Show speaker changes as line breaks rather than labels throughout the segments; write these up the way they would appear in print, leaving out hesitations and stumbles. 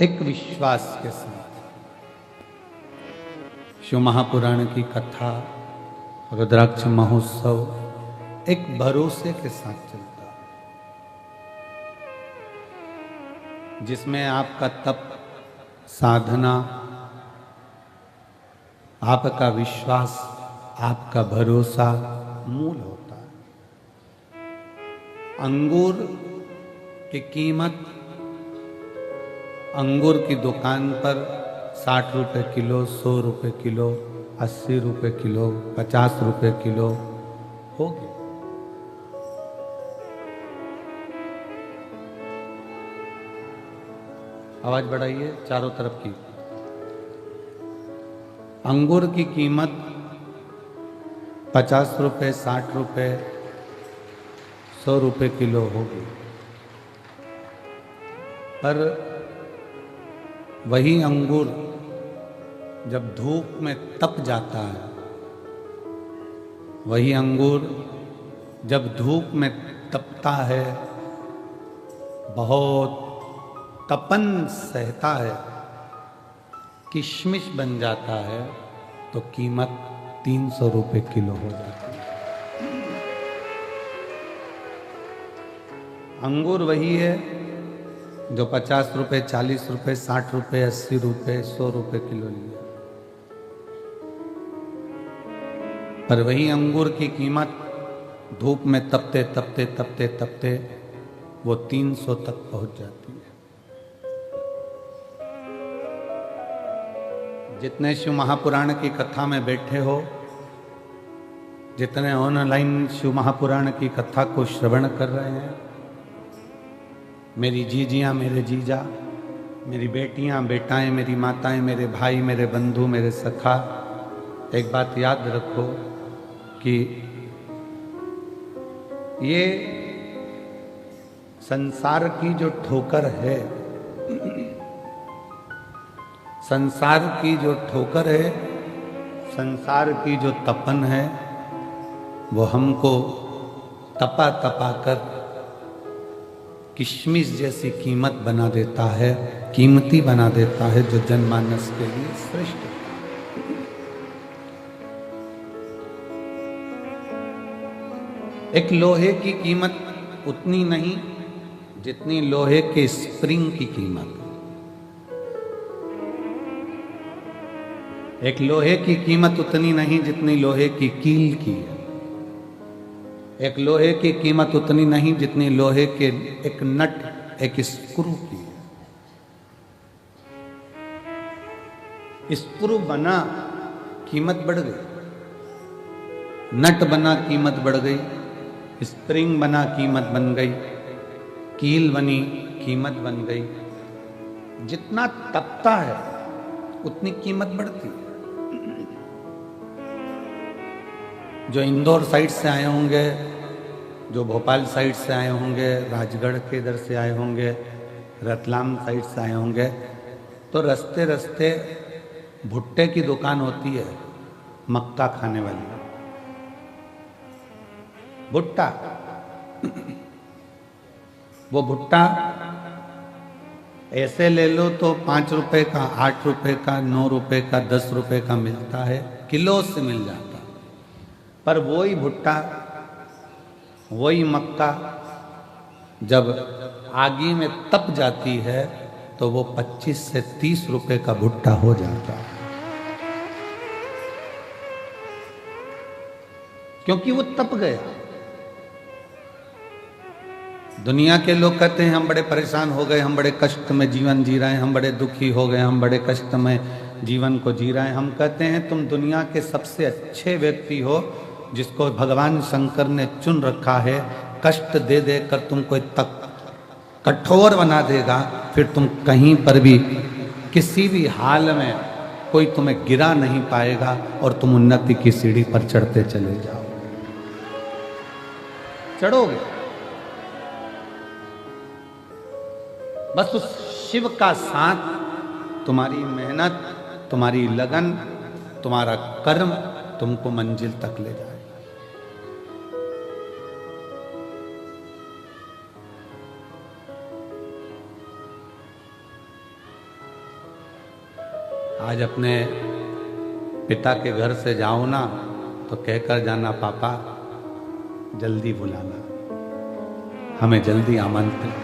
एक विश्वास के साथ शिव महापुराण की कथा, रुद्राक्ष महोत्सव एक भरोसे के साथ चलता है, जिसमें आपका तप, साधना, आपका विश्वास, आपका भरोसा मूल होता है। अंगूर की कीमत अंगूर की दुकान पर 60 रुपए किलो, 100 रुपए किलो, 80 रुपए किलो, 50 रुपए किलो होगी। आवाज बढ़ाइए चारों तरफ की। अंगूर की कीमत 50 रुपए, 60 रुपए, 100 रुपए किलो होगी, पर वही अंगूर जब धूप में तप जाता है, वही अंगूर जब धूप में तपता है, बहुत तपन सहता है, किशमिश बन जाता है, तो कीमत 300 रुपए किलो हो जाती है। अंगूर वही है जो 50 रुपए, 40 रुपए, 60 रुपए, 80 रुपए, 100 रुपए किलो लिया, पर वही अंगूर की कीमत धूप में तपते तपते तपते तपते वो 300 तक पहुंच जाती है। जितने शिव महापुराण की कथा में बैठे हो, जितने ऑनलाइन शिव महापुराण की कथा को श्रवण कर रहे हैं, मेरी जीजियाँ, मेरे जीजा, मेरी बेटियाँ, बेटाएं, मेरी माताएं, मेरे भाई, मेरे बंधु, मेरे सखा, एक बात याद रखो कि ये संसार की जो ठोकर है, संसार की जो ठोकर है, संसार की जो तपन है, वो हमको तपा तपा कर किशमिश जैसी कीमत बना देता है, कीमती बना देता है, जो जनमानस के लिए श्रेष्ठ है। एक लोहे की कीमत उतनी नहीं जितनी लोहे के स्प्रिंग की कीमत। एक लोहे की कीमत उतनी नहीं जितनी लोहे की कील की है। एक लोहे की कीमत उतनी नहीं जितनी लोहे के एक नट, एक स्क्रू की है। स्क्रू बना, कीमत बढ़ गई, नट बना, कीमत बढ़ गई, स्प्रिंग बना, कीमत बन गई, कील बनी, कीमत बन गई। जितना तपता है उतनी कीमत बढ़ती है। जो इंदौर साइड से आए होंगे, जो भोपाल साइड से आए होंगे, राजगढ़ के इधर से आए होंगे, रतलाम साइड से आए होंगे, तो रास्ते रास्ते भुट्टे की दुकान होती है, मक्का खाने वाली भुट्टा। वो भुट्टा ऐसे ले लो तो 5 रुपए का, 8 रुपए का, 9 रुपए का, 10 रुपए का मिलता है, किलो से मिल जाता। पर वही भुट्टा, वही मक्का जब आगी में तप जाती है तो वो 25 से 30 रुपए का भुट्टा हो जाता है, क्योंकि वो तप गया। दुनिया के लोग कहते हैं हम बड़े परेशान हो गए, हम बड़े कष्ट में जीवन जी रहे हैं, हम बड़े दुखी हो गए, हम बड़े कष्ट में जीवन को जी रहे हैं। हम कहते हैं तुम दुनिया के सबसे अच्छे व्यक्ति हो, जिसको भगवान शंकर ने चुन रखा है। कष्ट दे दे कर तुमको तक कठोर बना देगा, फिर तुम कहीं पर भी किसी भी हाल में कोई तुम्हें गिरा नहीं पाएगा और तुम उन्नति की सीढ़ी पर चढ़ते चले जाओ, चढ़ोगे। बस उस शिव का साथ, तुम्हारी मेहनत, तुम्हारी लगन, तुम्हारा कर्म तुमको मंजिल तक ले जाए। आज अपने पिता के घर से जाओ ना तो कहकर जाना, पापा जल्दी बुलाना, हमें जल्दी आमंत्रित।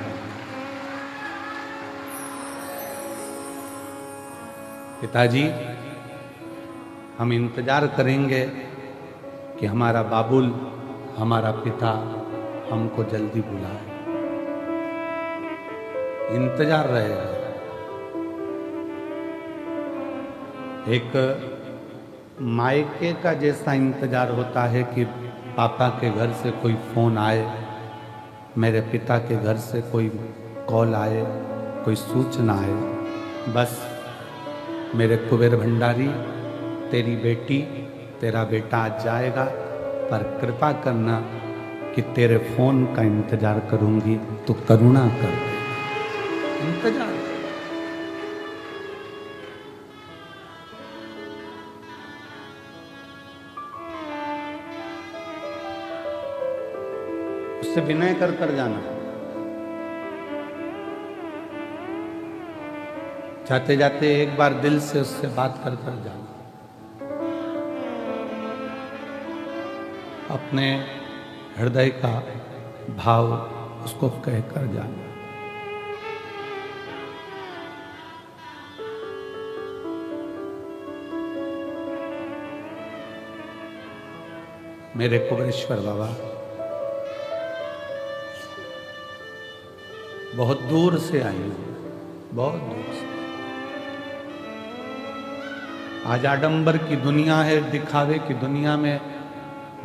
पिताजी, हम इंतजार करेंगे कि हमारा बाबुल, हमारा पिता हमको जल्दी बुलाए, इंतजार रहेगा। एक मायके का जैसा इंतजार होता है कि पापा के घर से कोई फोन आए, मेरे पिता के घर से कोई कॉल आए, कोई सूचना आए, बस मेरे कुबेर भंडारी, तेरी बेटी, तेरा बेटा आज जाएगा, पर कृपा करना कि तेरे फोन का इंतजार करूंगी, तो करुणा कर दे। इंतजार। उससे विनय कर कर जाना, जाते जाते एक बार दिल से उससे बात कर कर जाना, अपने हृदय का भाव उसको कह कर जाना। मेरे कुबेरेश्वर बाबा बहुत दूर से आई हूं, बहुत दूर से। आज आडंबर की दुनिया है, दिखावे की दुनिया में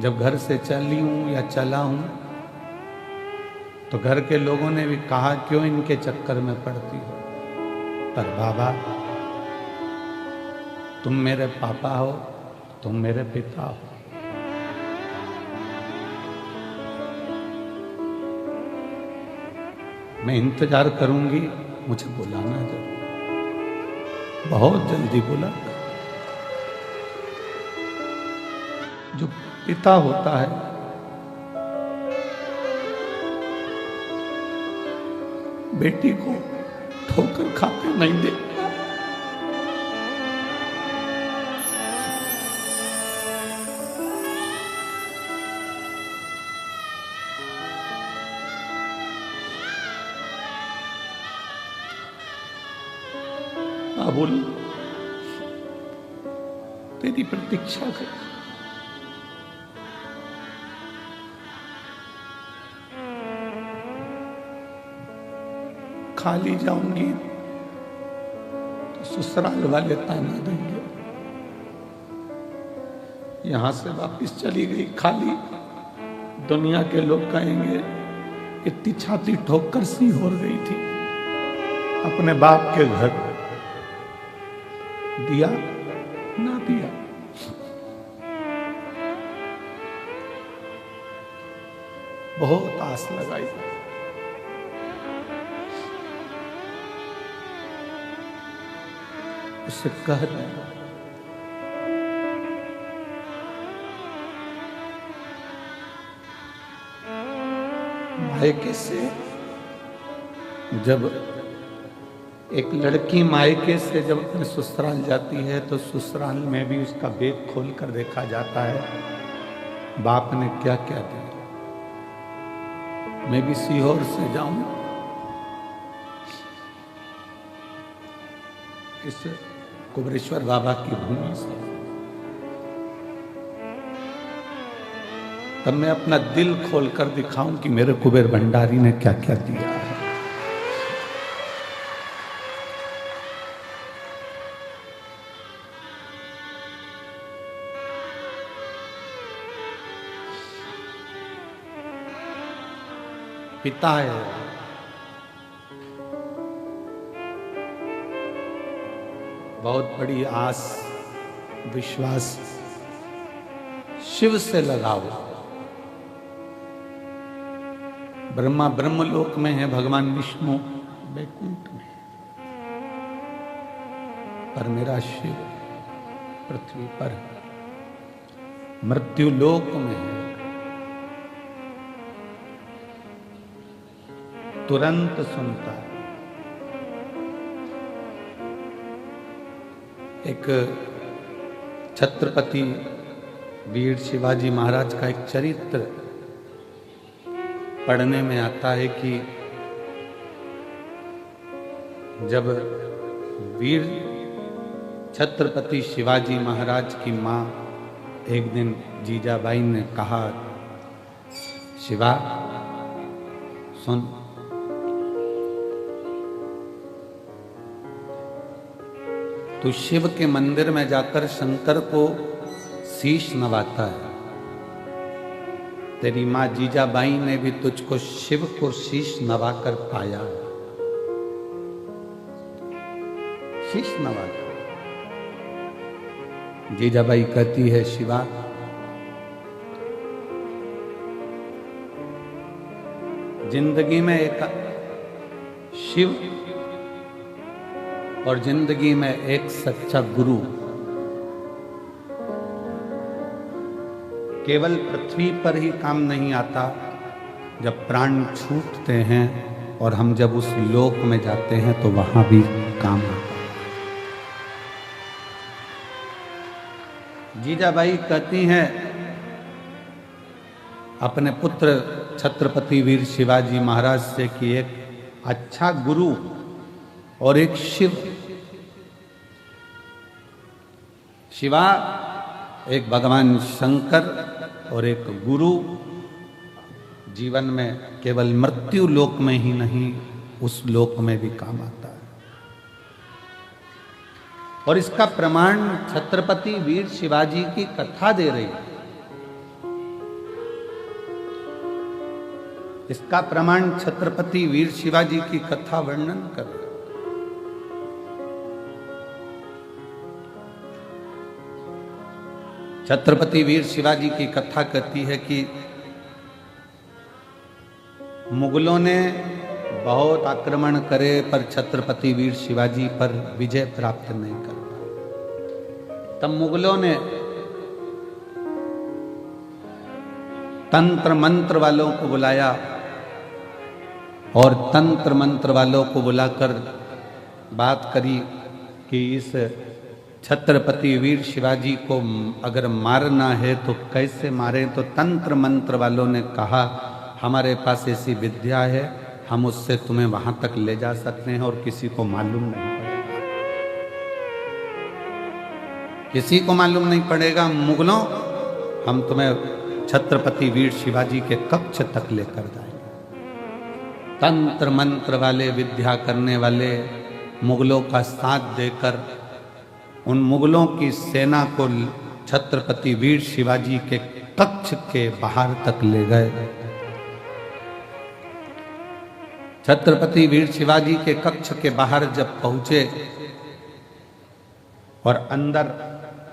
जब घर से चली हूं या चला हूं तो घर के लोगों ने भी कहा, क्यों इनके चक्कर में पड़ती हो। पर बाबा, तुम मेरे पापा हो, तुम मेरे पिता हो। मैं इंतजार करूंगी, मुझे बुलाना जरूर, बहुत जल्दी बुलाना। जो पिता होता है बेटी को ठोकर खाते नहीं देखता। बाबुल, तेरी प्रतीक्षा कर, खाली जाऊंगी तो ससुराल वाले ताना देंगे, यहां से वापिस चली गई खाली, दुनिया के लोग कहेंगे इतनी छाती ठोकर सी हो गई थी, अपने बाप के घर दिया ना दिया। बहुत आस लगाई, उससे कह रहे हैं, मायके से जब एक लड़की मायके से जब अपने ससुराल जाती है तो ससुराल में भी उसका बैग खोल कर देखा जाता है, बाप ने क्या क्या दिया। मैं भी सीहोर से जाऊं, इस कुबेरेश्वर बाबा की भूमि से, तब मैं अपना दिल खोलकर दिखाऊं कि मेरे कुबेर भंडारी ने क्या क्या दिया है। पिता है, बहुत बड़ी आस विश्वास शिव से लगाओ। ब्रह्मा ब्रह्मलोक में है, भगवान विष्णु वैकुंठ में, पर मेरा शिव पृथ्वी पर मृत्यु लोक में है, तुरंत सुनता है। एक छत्रपति वीर शिवाजी महाराज का एक चरित्र पढ़ने में आता है कि जब वीर छत्रपति शिवाजी महाराज की माँ एक दिन जीजाबाई ने कहा, शिवा सुन, तू शिव के मंदिर में जाकर शंकर को शीश नवाता है। तेरी माँ जीजाबाई ने भी तुझको शिव को शीश नवाकर पाया है। शीश नवाकर जीजाबाई कहती है, शिवा जिंदगी में एक शिव और जिंदगी में एक सच्चा गुरु केवल पृथ्वी पर ही काम नहीं आता, जब प्राण छूटते हैं और हम जब उस लोक में जाते हैं तो वहां भी काम आता। जीजाबाई कहती हैं अपने पुत्र छत्रपति वीर शिवाजी महाराज से कि एक अच्छा गुरु और एक शिव, शिवा एक भगवान शंकर और एक गुरु जीवन में केवल मृत्यु लोक में ही नहीं, उस लोक में भी काम आता है। और इसका प्रमाण छत्रपति वीर शिवाजी की कथा दे रही है। इसका प्रमाण छत्रपति वीर शिवाजी की कथा वर्णन कर रही है। छत्रपति वीर शिवाजी की कथा कहती है कि मुगलों ने बहुत आक्रमण करे पर छत्रपति वीर शिवाजी पर विजय प्राप्त नहीं कर पाए। तब मुगलों ने तंत्र मंत्र वालों को बुलाया और तंत्र मंत्र वालों को बुलाकर बात करी कि इस छत्रपति वीर शिवाजी को अगर मारना है तो कैसे मारें। तो तंत्र मंत्र वालों ने कहा, हमारे पास ऐसी विद्या है, हम उससे तुम्हें वहां तक ले जा सकते हैं और किसी को मालूम नहीं पड़ेगा। किसी को मालूम नहीं पड़ेगा। मुगलों, हम तुम्हें छत्रपति वीर शिवाजी के कक्ष तक लेकर जाएंगे। तंत्र मंत्र वाले, विद्या करने वाले मुगलों का साथ देकर उन मुगलों की सेना को छत्रपति वीर शिवाजी के कक्ष के बाहर तक ले गए। छत्रपति वीर शिवाजी के कक्ष के बाहर जब पहुंचे और अंदर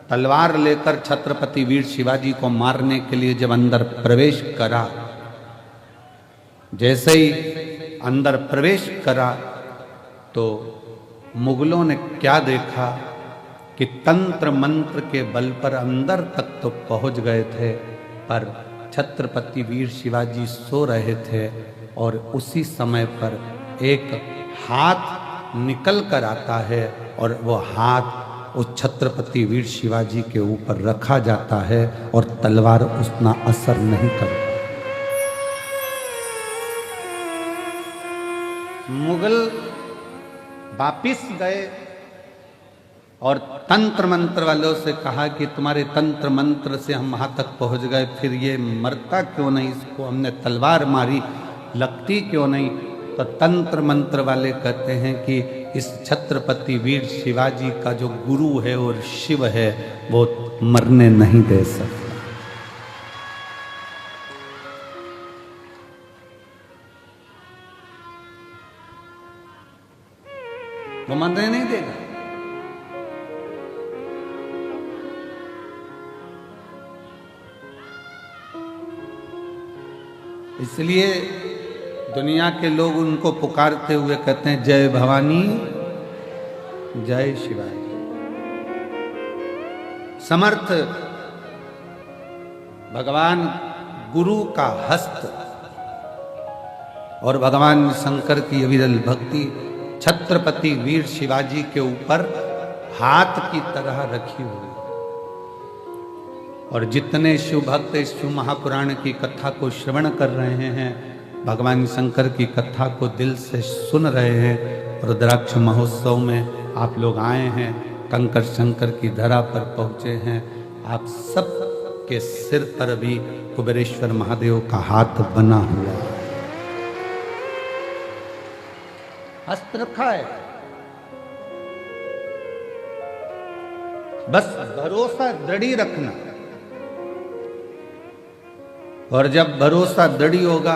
तलवार लेकर छत्रपति वीर शिवाजी को मारने के लिए जब अंदर प्रवेश करा, जैसे ही अंदर प्रवेश करा तो मुगलों ने क्या देखा कि तंत्र मंत्र के बल पर अंदर तक तो पहुंच गए थे, पर छत्रपति वीर शिवाजी सो रहे थे और उसी समय पर एक हाथ निकल कर आता है और वो हाथ उस छत्रपति वीर शिवाजी के ऊपर रखा जाता है और तलवार उतना असर नहीं करता। मुगल वापिस गए और तंत्र मंत्र वालों से कहा कि तुम्हारे तंत्र मंत्र से हम वहां तक पहुंच गए, फिर ये मरता क्यों नहीं, इसको हमने तलवार मारी, लगती क्यों नहीं। तो तंत्र मंत्र वाले कहते हैं कि इस छत्रपति वीर शिवाजी का जो गुरु है और शिव है वो मरने नहीं दे सकता। वो मरने नहीं देगा। इसलिए दुनिया के लोग उनको पुकारते हुए कहते हैं, जय भवानी जय शिवाजी। समर्थ भगवान गुरु का हस्त और भगवान शंकर की अविरल भक्ति छत्रपति वीर शिवाजी के ऊपर हाथ की तरह रखी हुई। और जितने शिव भक्त इस शिव महापुराण की कथा को श्रवण कर रहे हैं, भगवान शंकर की कथा को दिल से सुन रहे हैं, रुद्राक्ष महोत्सव में आप लोग आए हैं, कंकर शंकर की धरा पर पहुंचे हैं, आप सब के सिर पर भी कुबेरेश्वर महादेव का हाथ बना हुआ है, हस्त रखा है। बस भरोसा दृढ़ रखना, और जब भरोसा दृढ़ होगा,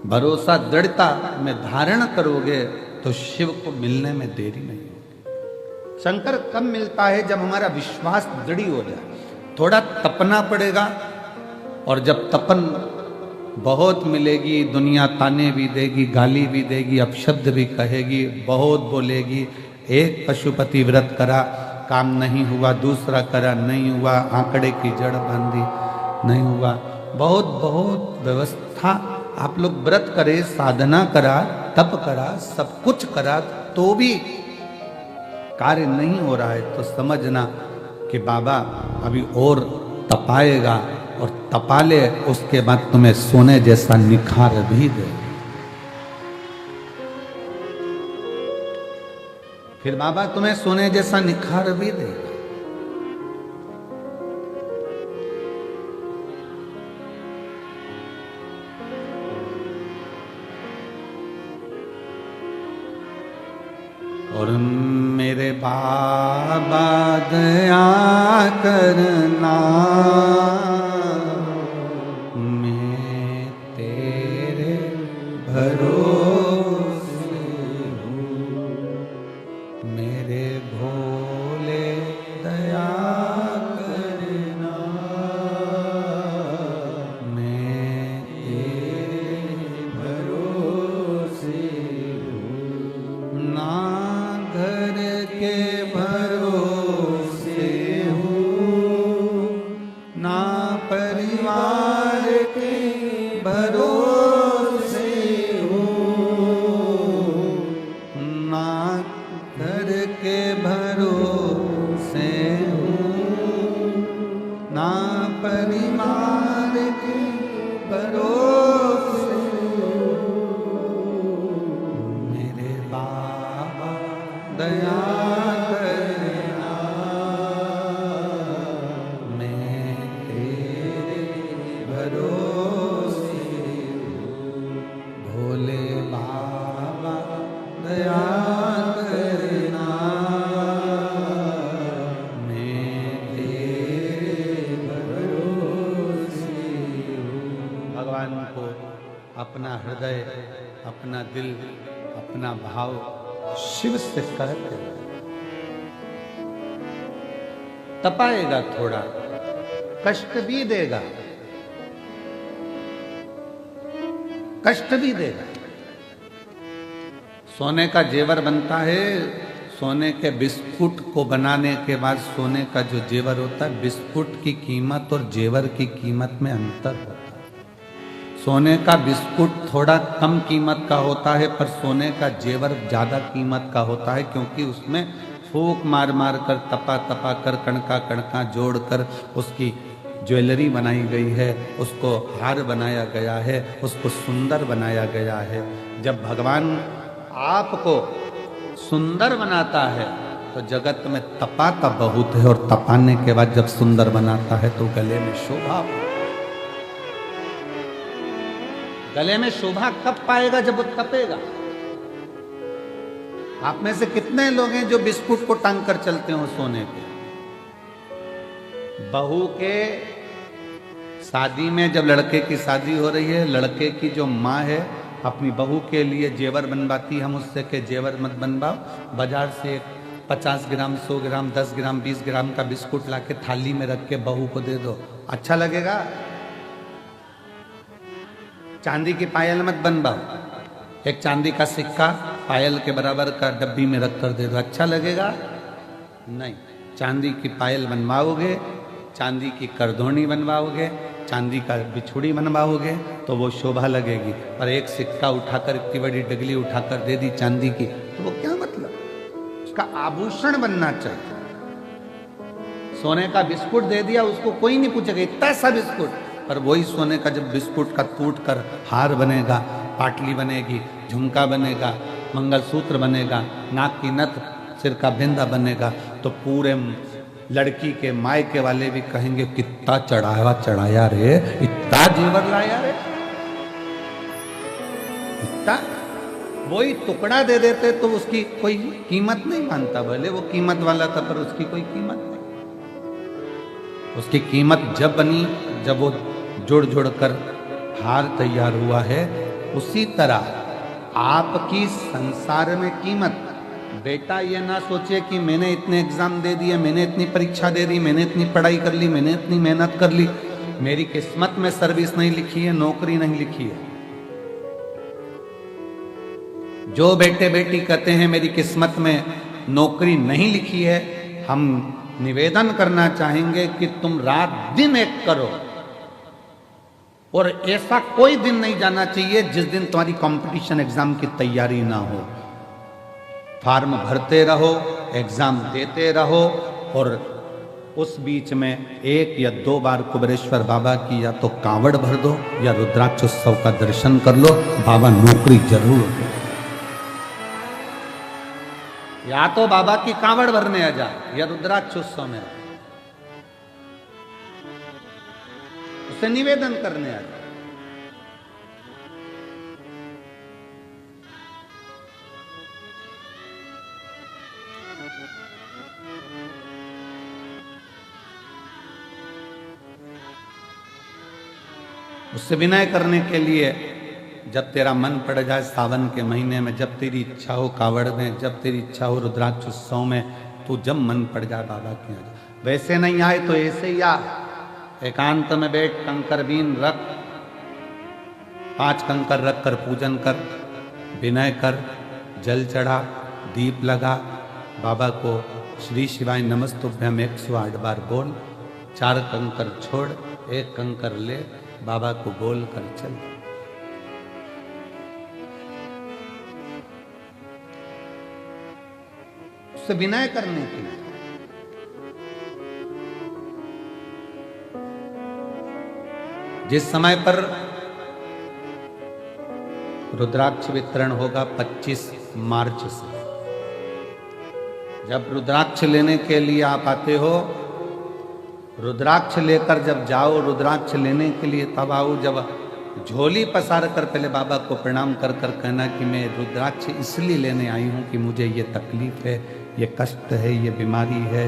भरोसा दृढ़ता में धारण करोगे तो शिव को मिलने में देरी नहीं होगी। शंकर कब मिलता है? जब हमारा विश्वास दृढ़ हो जाए। थोड़ा तपना पड़ेगा, और जब तपन बहुत मिलेगी, दुनिया ताने भी देगी, गाली भी देगी, अपशब्द भी कहेगी, बहुत बोलेगी। एक पशुपति व्रत करा, काम नहीं हुआ, दूसरा करा, नहीं हुआ, आंकड़े की जड़ बांधी, नहीं हुआ। बहुत बहुत व्यवस्था, आप लोग व्रत करे, साधना करा, तप करा, सब कुछ करा, तो भी कार्य नहीं हो रहा है, तो समझना कि बाबा अभी और तपाएगा, और तपा ले, उसके बाद तुम्हें सोने जैसा निखार भी दे। फिर बाबा तुम्हें सोने जैसा निखार भी देगा। और मेरे बाबा दया करना, मैं तेरे भरोसे हूँ, मेरे भोले दया करना, मैं तेरे भरोसे हूँ, ना घर के भरोसे हूँ, ना परिवार के भरोसे हूँ, ना घर के भरोसे हूँ, ना परिवार के भरोसे हूँ, मेरे बाबा दया करना, मैं तेरे भरोसे हूँ, भोले बाबा दया करना, मैं तेरे भरोसे हूँ। भगवान को अपना हृदय, अपना दिल, अपना भाव शिव से कहते हैं। तपाएगा, थोड़ा कष्ट भी देगा, कष्ट भी देगा। सोने का जेवर बनता है, सोने के बिस्कुट को बनाने के बाद सोने का जो जेवर होता है, बिस्कुट की कीमत और जेवर की कीमत में अंतर होता है। सोने का बिस्कुट थोड़ा कम कीमत का होता है, पर सोने का जेवर ज्यादा कीमत का होता है, क्योंकि उसमें फूंक मार मार कर, तपा तपा कर, कणका कणका जोड़कर उसकी ज्वेलरी बनाई गई है, उसको हार बनाया गया है, उसको सुंदर बनाया गया है। जब भगवान आपको सुंदर बनाता है तो जगत में तपाता बहुत है, और तपाने के बाद जब सुंदर बनाता है तो गले में शोभा। गले में शोभा कब पाएगा? जब वो तपेगा। आप में से कितने लोग हैं जो बिस्कुट को टांग कर चलते हो सोने पे? बहू के शादी में, जब लड़के की शादी हो रही है, लड़के की जो माँ है अपनी बहू के लिए जेवर बनवाती, हम उससे के जेवर मत बनवाओ, बाजार से 50 ग्राम, 100 ग्राम, 10 ग्राम, 20 ग्राम का बिस्कुट लाके थाली में रख के बहू को दे दो, अच्छा लगेगा? चांदी की पायल मत बनवाओ, एक चांदी का सिक्का पायल के बराबर का डब्बी में रख कर दे दो, अच्छा लगेगा? नहीं। चांदी की पायल बनवाओगे, चांदी की करधोनी बनवाओगे, चांदी का बिछुड़ी बनवाओगे तो वो शोभा लगेगी। पर एक सिक्का उठाकर, इतनी बड़ी डगली उठाकर दे दी चांदी की, तो वो क्या मतलब? उसका आभूषण बनना चाहिए। सोने का बिस्कुट दे दिया, उसको कोई नहीं पूछेगा इतना सा बिस्कुट, पर वही सोने का जब बिस्कुट का टूट कर हार बनेगा, पाटली बनेगी, झुमका बनेगा, मंगलसूत्र बनेगा, नाक की नथ, सिर का बिंदा बनेगा, तो पूरे लड़की के मायके वाले भी कहेंगे कितना चढ़ाया रे, इतना जेवर लाया रे, इतना। वही टुकड़ा दे देते तो उसकी कोई कीमत नहीं मानता, भले वो कीमत वाला था पर उसकी कोई कीमत नहीं। उसकी कीमत जब बनी जब वो जुड़ जुड़ कर हार तैयार हुआ है। उसी तरह आपकी संसार में कीमत, बेटा ये ना सोचे कि मैंने इतने एग्जाम दे दिए, मैंने इतनी परीक्षा दे दी, मैंने इतनी पढ़ाई कर ली, मैंने इतनी मेहनत कर ली, मेरी किस्मत में सर्विस नहीं लिखी है, नौकरी नहीं लिखी है। जो बेटे बेटी कहते हैं मेरी किस्मत में नौकरी नहीं लिखी है, हम निवेदन करना चाहेंगे कि तुम रात दिन एक करो, और ऐसा कोई दिन नहीं जाना चाहिए जिस दिन तुम्हारी कंपटीशन एग्जाम की तैयारी ना हो। फॉर्म भरते रहो, एग्जाम देते रहो, और उस बीच में 1 या 2 बार कुबेरेश्वर बाबा की या तो कांवड़ भर दो या रुद्राक्ष उत्सव का दर्शन कर लो, बाबा नौकरी जरूर दे। या तो बाबा की कांवड़ भरने आ जा या रुद्राक्ष उत्सव में उससे निवेदन करने आ जा। उससे विनय करने के लिए जब तेरा मन पड़ जाए सावन के महीने में, जब तेरी इच्छा हो कावड़ में, जब तेरी इच्छा हो रुद्राक्ष उत्सव में, तो जब मन पड़ जाए बाबा के यहाँ जा। वैसे नहीं आए तो ऐसे ही आ, एकांत में बैठ, कंकर बीन रख, 5 कंकर रख कर पूजन कर, विनय कर, जल चढ़ा, दीप लगा, बाबा को श्री शिवाय नमस्तुभ्यम 108 बार बोल, 4 कंकर छोड़, 1 कंकर ले, बाबा को बोल कर चल। उससे विनय करने के लिए जिस समय पर रुद्राक्ष वितरण होगा 25 मार्च से, जब रुद्राक्ष लेने के लिए आप आते हो, रुद्राक्ष लेकर जब जाओ, रुद्राक्ष लेने के लिए तब आओ जब झोली पसार कर पहले बाबा को प्रणाम कर कर कहना कि मैं रुद्राक्ष इसलिए लेने आई हूँ कि मुझे ये तकलीफ है, ये कष्ट है, ये बीमारी है,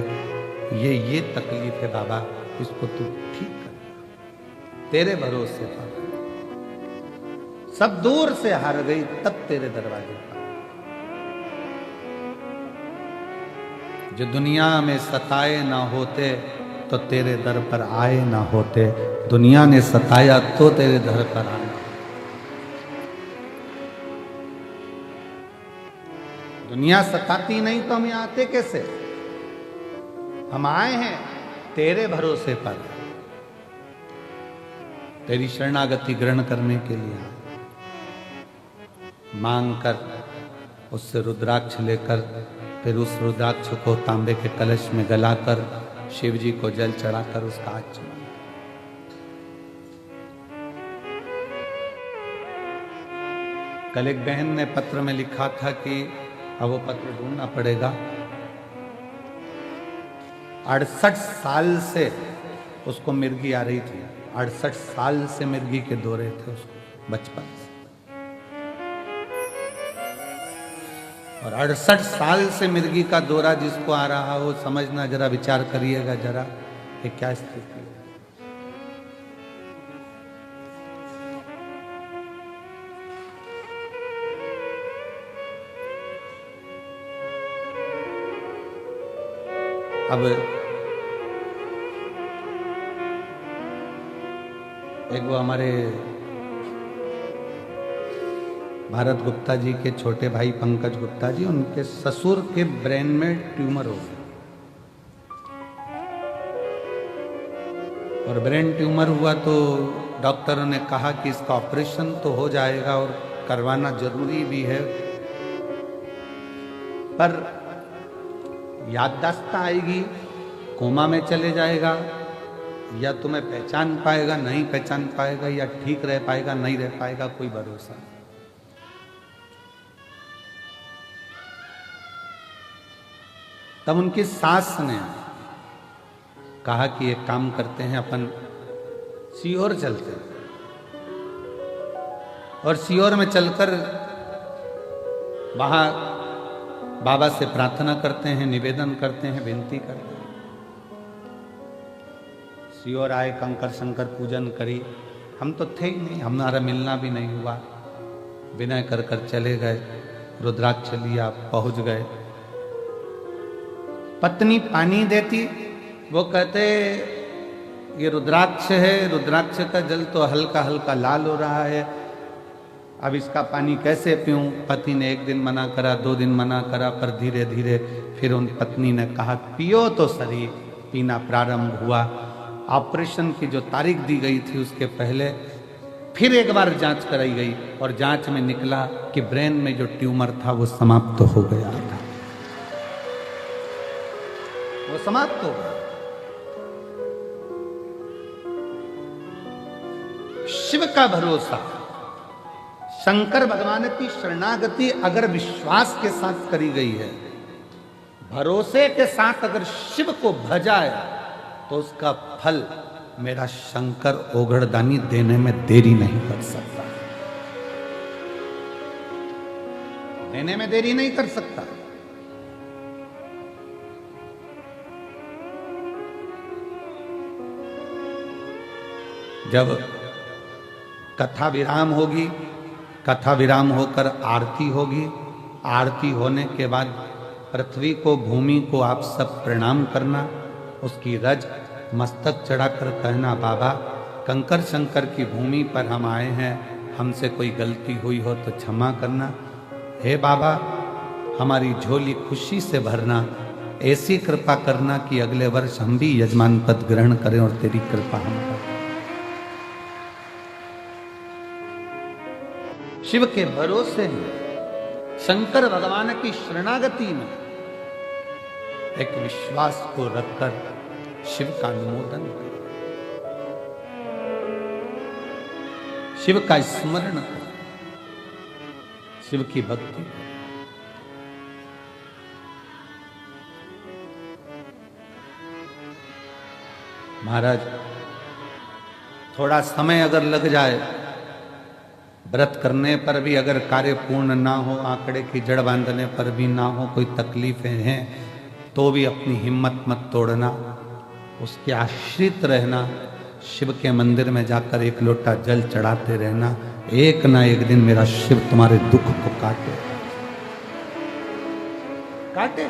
ये तकलीफ है बाबा, इसको तू ठीक कर, तेरे भरोसे पर सब दूर से हार गई तब तेरे दरवाजे पर। जो दुनिया में सताए ना होते तो तेरे दर पर आए ना होते, दुनिया ने सताया तो तेरे दर पर आए। दुनिया सताती नहीं तो हम यहाँ आते कैसे? हम आए हैं तेरे भरोसे पर, तेरी शरणागति ग्रहण करने के लिए आए। मांग कर उससे रुद्राक्ष लेकर, फिर उस रुद्राक्ष को तांबे के कलश में गलाकर शिव जी को जल चढ़ाकर उसका आचमन। कल एक बहन ने पत्र में लिखा था कि अब वो पत्र ढूंढना पड़ेगा, 68 साल से उसको मिर्गी आ रही थी, 68 साल से मिर्गी के दौरे थे उसको बचपन से, और 68 साल से मिर्गी का दौरा जिसको आ रहा हो, समझना, जरा विचार करिएगा जरा कि क्या स्थिति है। अब एक वो हमारे भारत गुप्ता जी के छोटे भाई पंकज गुप्ता जी, उनके ससुर के ब्रेन में ट्यूमर हो गया, और ब्रेन ट्यूमर हुआ तो डॉक्टरों ने कहा कि इसका ऑपरेशन तो हो जाएगा और करवाना जरूरी भी है, पर याददाश्त आएगी, कोमा में चले जाएगा, या तुम्हें पहचान पाएगा, नहीं पहचान पाएगा, या ठीक रह पाएगा, नहीं रह पाएगा, कोई भरोसा नहीं। तब उनकी सास ने कहा कि एक काम करते हैं, अपन सीहोर चलते हैं और सीहोर में चलकर वहां बाबा से प्रार्थना करते हैं, निवेदन करते हैं, विनती करते हैं। सीहोर आए, कंकर शंकर पूजन करी। हम तो थे ही नहीं, हमारा मिलना भी नहीं हुआ। विनय कर कर चले गए, रुद्राक्ष लिया, पहुंच गए। पत्नी पानी देती, वो कहते ये रुद्राक्ष है, रुद्राक्ष का जल तो हल्का हल्का लाल हो रहा है, अब इसका पानी कैसे पीऊं। पति ने एक दिन मना करा, 2 दिन मना करा, पर धीरे धीरे फिर उन पत्नी ने कहा पियो तो सही। पीना प्रारंभ हुआ। ऑपरेशन की जो तारीख दी गई थी उसके पहले फिर एक बार जांच कराई गई और जांच में निकला कि ब्रेन में जो ट्यूमर था वो समाप्त हो गया था, वो समाप्त हो गया। शिव का भरोसा, शंकर भगवान की शरणागति अगर विश्वास के साथ करी गई है, भरोसे के साथ अगर शिव को भजाए तो उसका फल मेरा शंकर ओघड़दानी देने में देरी नहीं कर सकता, देने में देरी नहीं कर सकता। जब कथा विराम होगी, कथा विराम होकर आरती होगी, आरती होने के बाद पृथ्वी को, भूमि को आप सब प्रणाम करना, उसकी रज मस्तक चढ़ाकर कहना बाबा कंकर शंकर की भूमि पर हम आए हैं, हमसे कोई गलती हुई हो तो क्षमा करना। हे बाबा हमारी झोली खुशी से भरना, ऐसी कृपा करना कि अगले वर्ष हम भी यजमान पद ग्रहण करें और तेरी कृपा हम करें। शिव के भरोसे में, शंकर भगवान की शरणागति में एक विश्वास को रखकर शिव का अनुमोदन करें, शिव का स्मरण करें, शिव की भक्ति करें। महाराज थोड़ा समय अगर लग जाए, व्रत करने पर भी अगर कार्य पूर्ण ना हो, आंकड़े की जड़ बांधने पर भी ना हो, कोई तकलीफें हैं तो भी अपनी हिम्मत मत तोड़ना, उसके आश्रित रहना, शिव के मंदिर में जाकर एक लोटा जल चढ़ाते रहना। एक ना एक दिन मेरा शिव तुम्हारे दुख को काटे, काटे।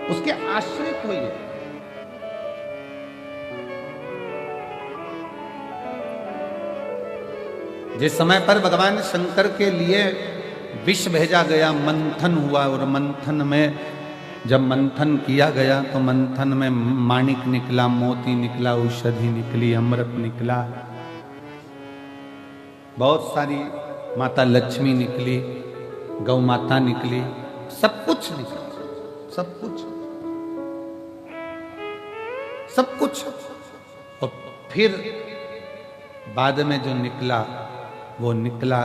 उसके आश्रित होइए। जिस समय पर भगवान शंकर के लिए विष भेजा गया, मंथन हुआ, और मंथन में जब मंथन किया गया तो मंथन में माणिक निकला, मोती निकला, औषधि निकली, अमृत निकला, बहुत सारी माता लक्ष्मी निकली, गौ माता निकली, सब कुछ निकला, सब कुछ, सब कुछ। और फिर बाद में जो निकला वो निकला,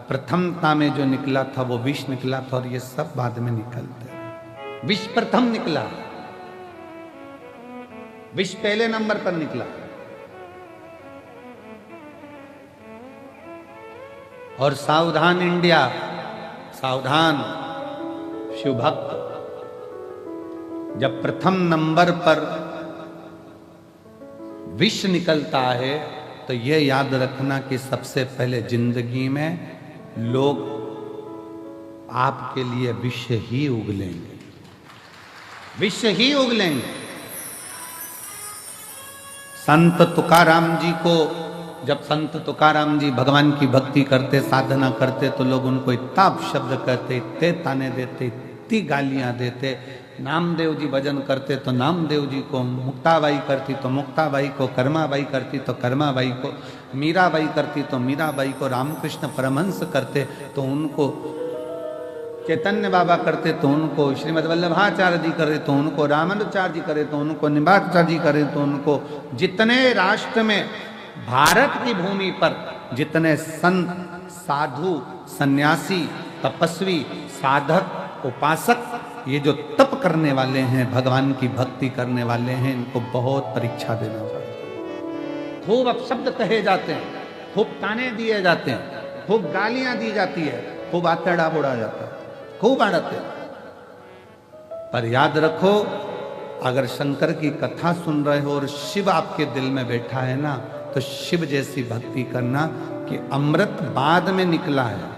प्रथमता में जो निकला था वो विष निकला था, और ये सब बाद में निकलते। विष प्रथम निकला, विष पहले नंबर पर निकला। और सावधान इंडिया, सावधान शिव भक्त, जब प्रथम नंबर पर विष निकलता है तो यह याद रखना कि सबसे पहले जिंदगी में लोग आपके लिए विष ही उगलेंगे, विष ही उगलेंगे। संत तुकाराम जी को, जब संत तुकाराम जी भगवान की भक्ति करते, साधना करते, तो लोग उनको इतना शब्द कहते, इतने ताने देते, इतनी गालियां देते, नामदेव जी भजन करते तो नामदेव जी को, मुक्ताबाई करती तो मुक्ताबाई को, कर्माबाई करती तो कर्माबाई को, मीराबाई करती तो मीराबाई को, रामकृष्ण परमहंस करते तो उनको, चैतन्य बाबा करते तो उनको, श्रीमद् वल्लभाचार्य जी करे तो उनको, रामानुजाचार्य जी करे तो उनको, निम्बाचार्य जी करे तो उनको, जितने राष्ट्र में भारत की भूमि पर जितने संत, साधु, सन्यासी, तपस्वी, साधक, उपासक, ये जो तप करने वाले हैं, भगवान की भक्ति करने वाले हैं, इनको बहुत परीक्षा देना पड़ता है। खूब अपशब्द कहे जाते हैं, खूब ताने दिए जाते हैं, खूब गालियां दी जाती है, खूब आतड़ा बोड़ा जाता है, खूब आड़ते। पर याद रखो, अगर शंकर की कथा सुन रहे हो और शिव आपके दिल में बैठा है ना, तो शिव जैसी भक्ति करना कि अमृत बाद में निकला है,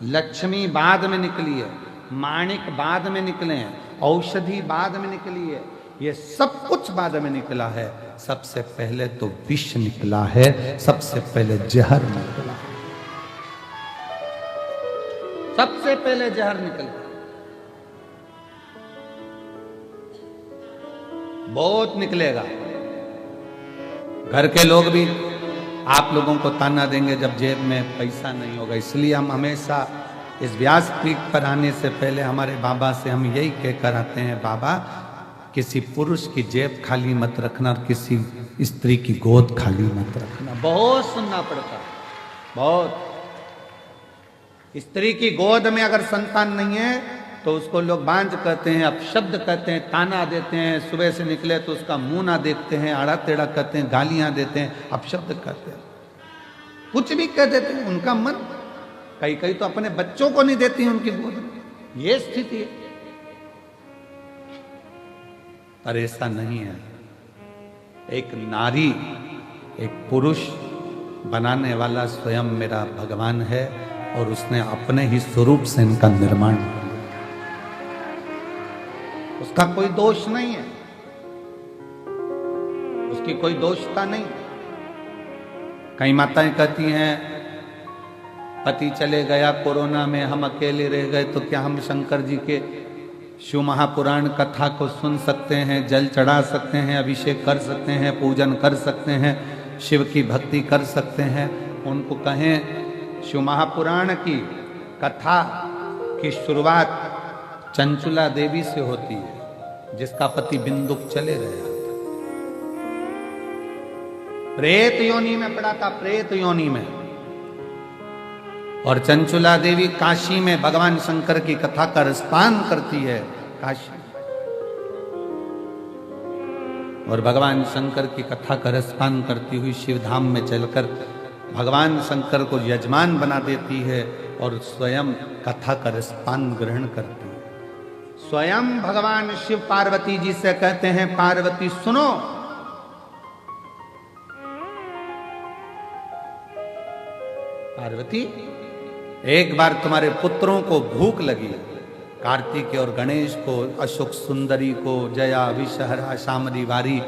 लक्ष्मी बाद में निकली है, माणिक बाद में निकले हैं, औषधि बाद में निकली है, ये सब कुछ बाद में निकला है। सबसे पहले तो विष निकला है, सबसे पहले जहर निकला है, सबसे पहले जहर निकला। बहुत निकलेगा। घर के लोग भी आप लोगों को ताना देंगे जब जेब में पैसा नहीं होगा। इसलिए हम हमेशा इस व्यासपीठ पर आने से पहले हमारे बाबा से हम यही कहकर आते हैं, बाबा किसी पुरुष की जेब खाली मत रखना और किसी स्त्री की गोद खाली मत रखना। बहुत सुनना पड़ता है, बहुत। स्त्री की गोद में अगर संतान नहीं है तो उसको लोग बांझ कहते हैं, अपशब्द कहते हैं, ताना देते हैं, सुबह से निकले तो उसका मुंह ना देखते हैं, आड़ा टेढ़ा कहते हैं, गालियां देते हैं, अपशब्द कहते हैं, कुछ भी कह देते हैं। उनका मन, कई कई तो अपने बच्चों को नहीं देती हैं उनकी गोद में, ये स्थिति है। पर ऐसा नहीं है। एक नारी, एक पुरुष बनाने वाला स्वयं मेरा भगवान है और उसने अपने ही स्वरूप से इनका निर्माण किया। उसका कोई दोष नहीं है, उसकी कोई दोषता नहीं। कई माताएं कहती हैं पति चले गया कोरोना में, हम अकेले रह गए, तो क्या हम शंकर जी के शिव महापुराण कथा को सुन सकते हैं, जल चढ़ा सकते हैं, अभिषेक कर सकते हैं, पूजन कर सकते हैं, शिव की भक्ति कर सकते हैं? उनको कहें शिव महापुराण की कथा की शुरुआत चंचुला देवी से होती है, जिसका पति बिंदुक चले गया, प्रेत योनि में पड़ा था, प्रेत योनि में। और चंचुला देवी काशी में भगवान शंकर की कथा का रसपान करती है, काशी। और भगवान शंकर की कथा का रसपान करती हुई शिवधाम में चलकर भगवान शंकर को यजमान बना देती है और स्वयं कथा का रसपान ग्रहण करती है। स्वयं भगवान शिव पार्वती जी से कहते हैं, पार्वती सुनो, पार्वती एक बार तुम्हारे पुत्रों को भूख लगी, कार्तिक और गणेश को, अशोक सुंदरी को, जया, विषहरा, शामरी वारी,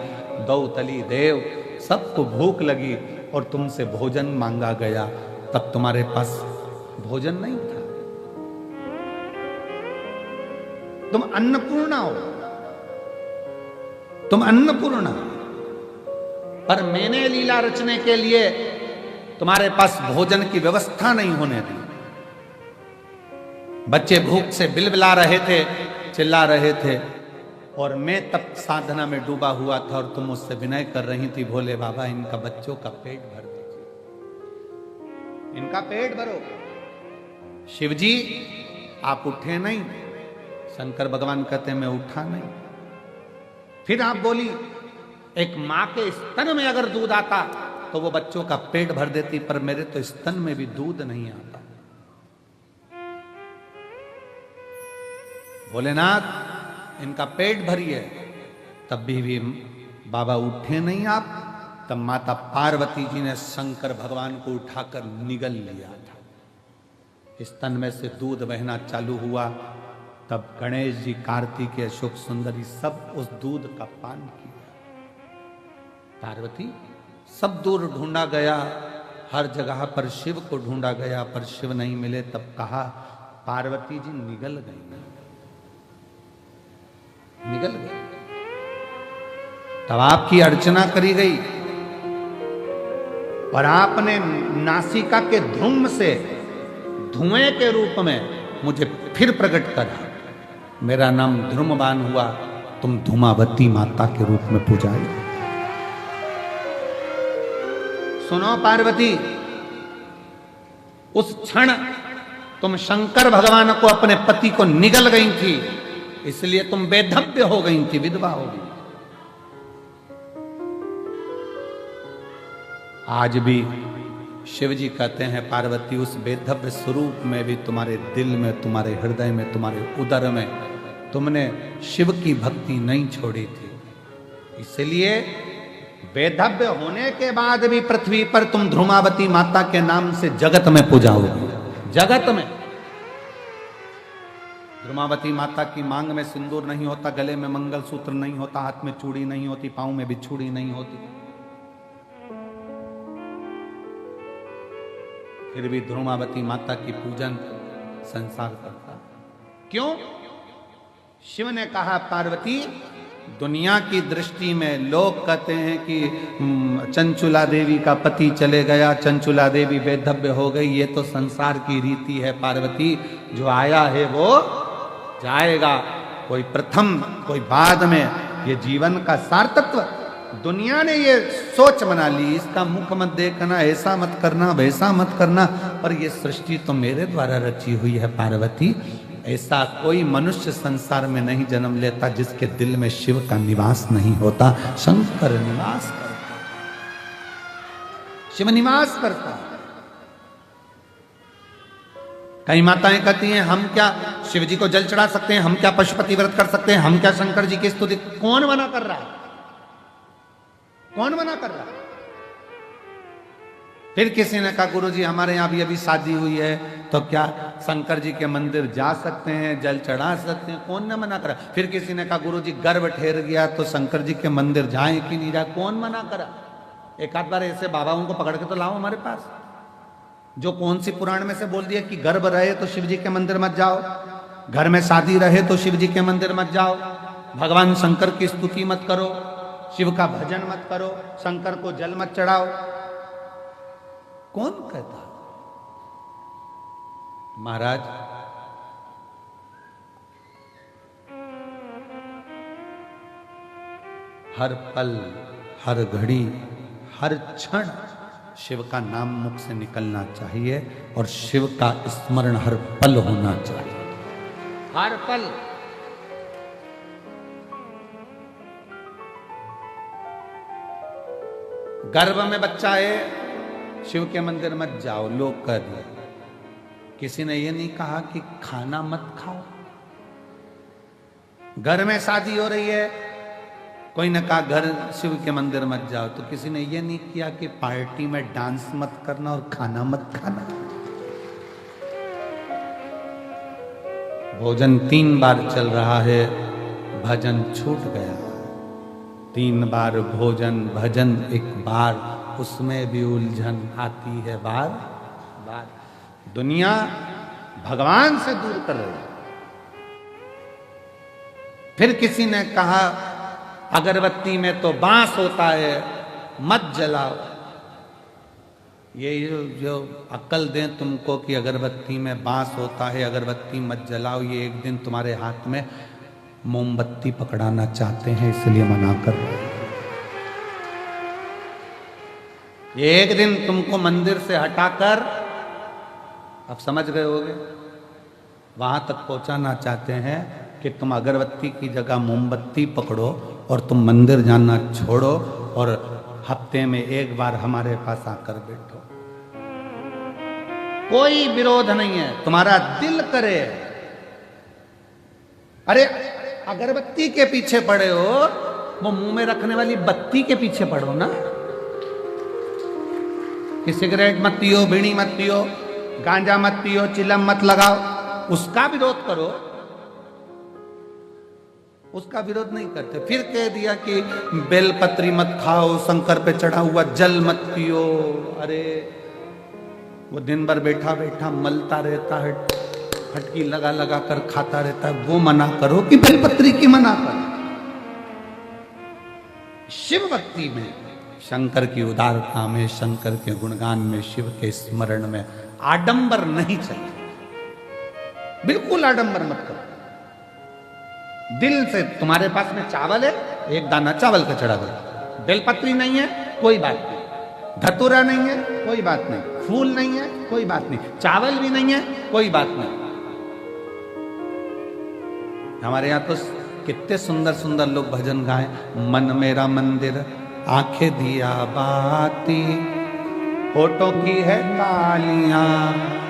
दौतली देव, सबको भूख लगी और तुमसे भोजन मांगा गया, तब तुम्हारे पास भोजन नहीं था। तुम अन्नपूर्णा हो, तुम अन्नपूर्णा, पर मैंने लीला रचने के लिए तुम्हारे पास भोजन की व्यवस्था नहीं होने दी। बच्चे भूख से बिलबिला रहे थे, चिल्ला रहे थे, और मैं तब साधना में डूबा हुआ था और तुम मुझसे विनय कर रही थी, भोले बाबा इनका बच्चों का पेट भर दीजिए, इनका पेट भरो। शिवजी आप उठे नहीं, शंकर भगवान कहते मैं उठा नहीं। फिर आप बोली एक मां के स्तन में अगर दूध आता तो वो बच्चों का पेट भर देती, पर मेरे तो स्तन में भी दूध नहीं आता। भोलेनाथ इनका पेट भरिए, तब भी बाबा उठे नहीं आप। तब माता पार्वती जी ने शंकर भगवान को उठाकर निगल लिया था, स्तन में से दूध बहना चालू हुआ। तब गणेश जी, कार्तिकेय, अशोक सुंदरी सब उस दूध का पान किया। पार्वती सब दूर ढूंढा गया, हर जगह पर शिव को ढूंढा गया, पर शिव नहीं मिले। तब कहा पार्वती जी निगल गई। निगल गई। तब आपकी अर्चना करी गई और आपने नासिका के धूम से धुएं के रूप में मुझे फिर प्रकट करा। मेरा नाम ध्रुमबान हुआ, तुम धूमावती माता के रूप में पूजाई। सुनो पार्वती, उस क्षण तुम शंकर भगवान को अपने पति को निगल गई थी, इसलिए तुम बेधव्य हो गई थी, विधवा हो गई। आज भी शिव जी कहते हैं पार्वती, उस बेधव्य स्वरूप में भी तुम्हारे दिल में, तुम्हारे हृदय में, तुम्हारे उदर में तुमने शिव की भक्ति नहीं छोड़ी थी। इसलिए बेधव्य होने के बाद भी पृथ्वी पर तुम ध्रुमावती माता के नाम से जगत में पूजाओगे। जगत में ध्रुमावती माता की मांग में सिंदूर नहीं होता, गले में मंगलसूत्र नहीं होता, हाथ में चूड़ी नहीं होती, पांव में बिछुड़ी नहीं होती, फिर भी ध्रुमावती माता की पूजन संसार करता। क्यों? शिव ने कहा पार्वती, दुनिया की दृष्टि में लोग कहते हैं कि चंचुला देवी का पति चले गया, चंचुला देवी बेधव्य हो गई, ये तो संसार की रीति है पार्वती। जो आया है वो जाएगा, कोई प्रथम कोई बाद में। ये जीवन का सार्थत्व दुनिया ने ये सोच बना ली, इसका मुख मत देखना, ऐसा मत करना, वैसा मत करना, पर ये सृष्टि तो मेरे द्वारा रची हुई है पार्वती। ऐसा कोई मनुष्य संसार में नहीं जन्म लेता जिसके दिल में शिव का निवास नहीं होता। शंकर निवास करता, शिव निवास करता। कई माताएं कहती हैं हम क्या शिव जी को जल चढ़ा सकते हैं, हम क्या पशुपति व्रत कर सकते हैं, हम क्या शंकर जी की स्तुति। कौन मना कर रहा है? कौन मना कर रहा है? फिर किसी ने कहा गुरुजी हमारे यहां भी अभी शादी हुई है, तो क्या शंकर जी के मंदिर जा सकते हैं, जल चढ़ा सकते हैं? कौन ने मना करा? फिर किसी ने कहा गुरुजी गर्भ ठहर गया तो शंकर जी के मंदिर जाए कि नहीं जाए? कौन मना करा? एक आध बार ऐसे बाबाओं को पकड़ के तो लाओ हमारे पास, जो कौन सी पुराण में से बोल दिया कि गर्भ रहे तो शिव जी के मंदिर मत जाओ, घर में शादी रहे तो शिव जी के मंदिर मत जाओ, भगवान शंकर की स्तुति मत करो, शिव का भजन मत करो, शंकर को जल मत चढ़ाओ। कौन कहता? महाराज, हर पल, हर घड़ी, हर क्षण शिव का नाम मुख से निकलना चाहिए और शिव का स्मरण हर पल होना चाहिए। हर पल। गर्भ में बच्चा है, शिव के मंदिर मत जाओ, लोग कह दिए। किसी ने यह नहीं कहा कि खाना मत खाओ। घर में शादी हो रही है, कोई ने कहा घर शिव के मंदिर मत जाओ, तो किसी ने यह नहीं किया कि पार्टी में डांस मत करना और खाना मत खाना। भोजन 3 बार चल रहा है, भजन छूट गया। 3 बार भोजन भजन, एक बार, उसमें भी उलझन आती है बार बार। दुनिया भगवान से दूर कर रही है। फिर किसी ने कहा अगरबत्ती में तो बांस होता है, मत जलाओ। ये जो अक्ल दें तुमको कि अगरबत्ती में बांस होता है, अगरबत्ती मत जलाओ, ये एक दिन तुम्हारे हाथ में मोमबत्ती पकड़ाना चाहते हैं, इसलिए मना कर रहे हैं। ये एक दिन तुमको मंदिर से हटाकर, अब समझ गए होगे, वहां तक पहुंचाना चाहते हैं कि तुम अगरबत्ती की जगह मोमबत्ती पकड़ो और तुम मंदिर जाना छोड़ो और हफ्ते में एक बार हमारे पास आकर बैठो। कोई विरोध नहीं है, तुम्हारा दिल करे। अरे अगरबत्ती के पीछे पड़े हो, वो मुंह में रखने वाली बत्ती के पीछे पड़ो ना। कि सिगरेट मत पियो, बीड़ी मत पियो, गांजा मत पियो, चिलम मत लगाओ, उसका विरोध करो। उसका विरोध नहीं करते। फिर कह दिया कि बेलपत्री मत खाओ, शंकर पे चढ़ा हुआ जल मत पियो। अरे वो दिन भर बैठा बैठा मलता रहता है, फटकी लगा लगा कर खाता रहता है, वो मना करो कि बेलपत्री की मना करो। शिव भक्ति में, शंकर की उदारता में, शंकर के गुणगान में, शिव के स्मरण में आडंबर नहीं चाहिए। बिल्कुल आडंबर मत करो। दिल से, तुम्हारे पास में चावल है, एक दाना चावल का चढ़ा दो। बेलपत्री नहीं है, कोई बात नहीं। धतूरा नहीं है, कोई बात नहीं। फूल नहीं है, कोई बात नहीं। चावल भी नहीं है, कोई बात नहीं। हमारे यहाँ तो कितने सुंदर सुंदर लोग भजन गाए। मन मेरा मंदिर, आंखें दिया बाती, होठों की है तालियां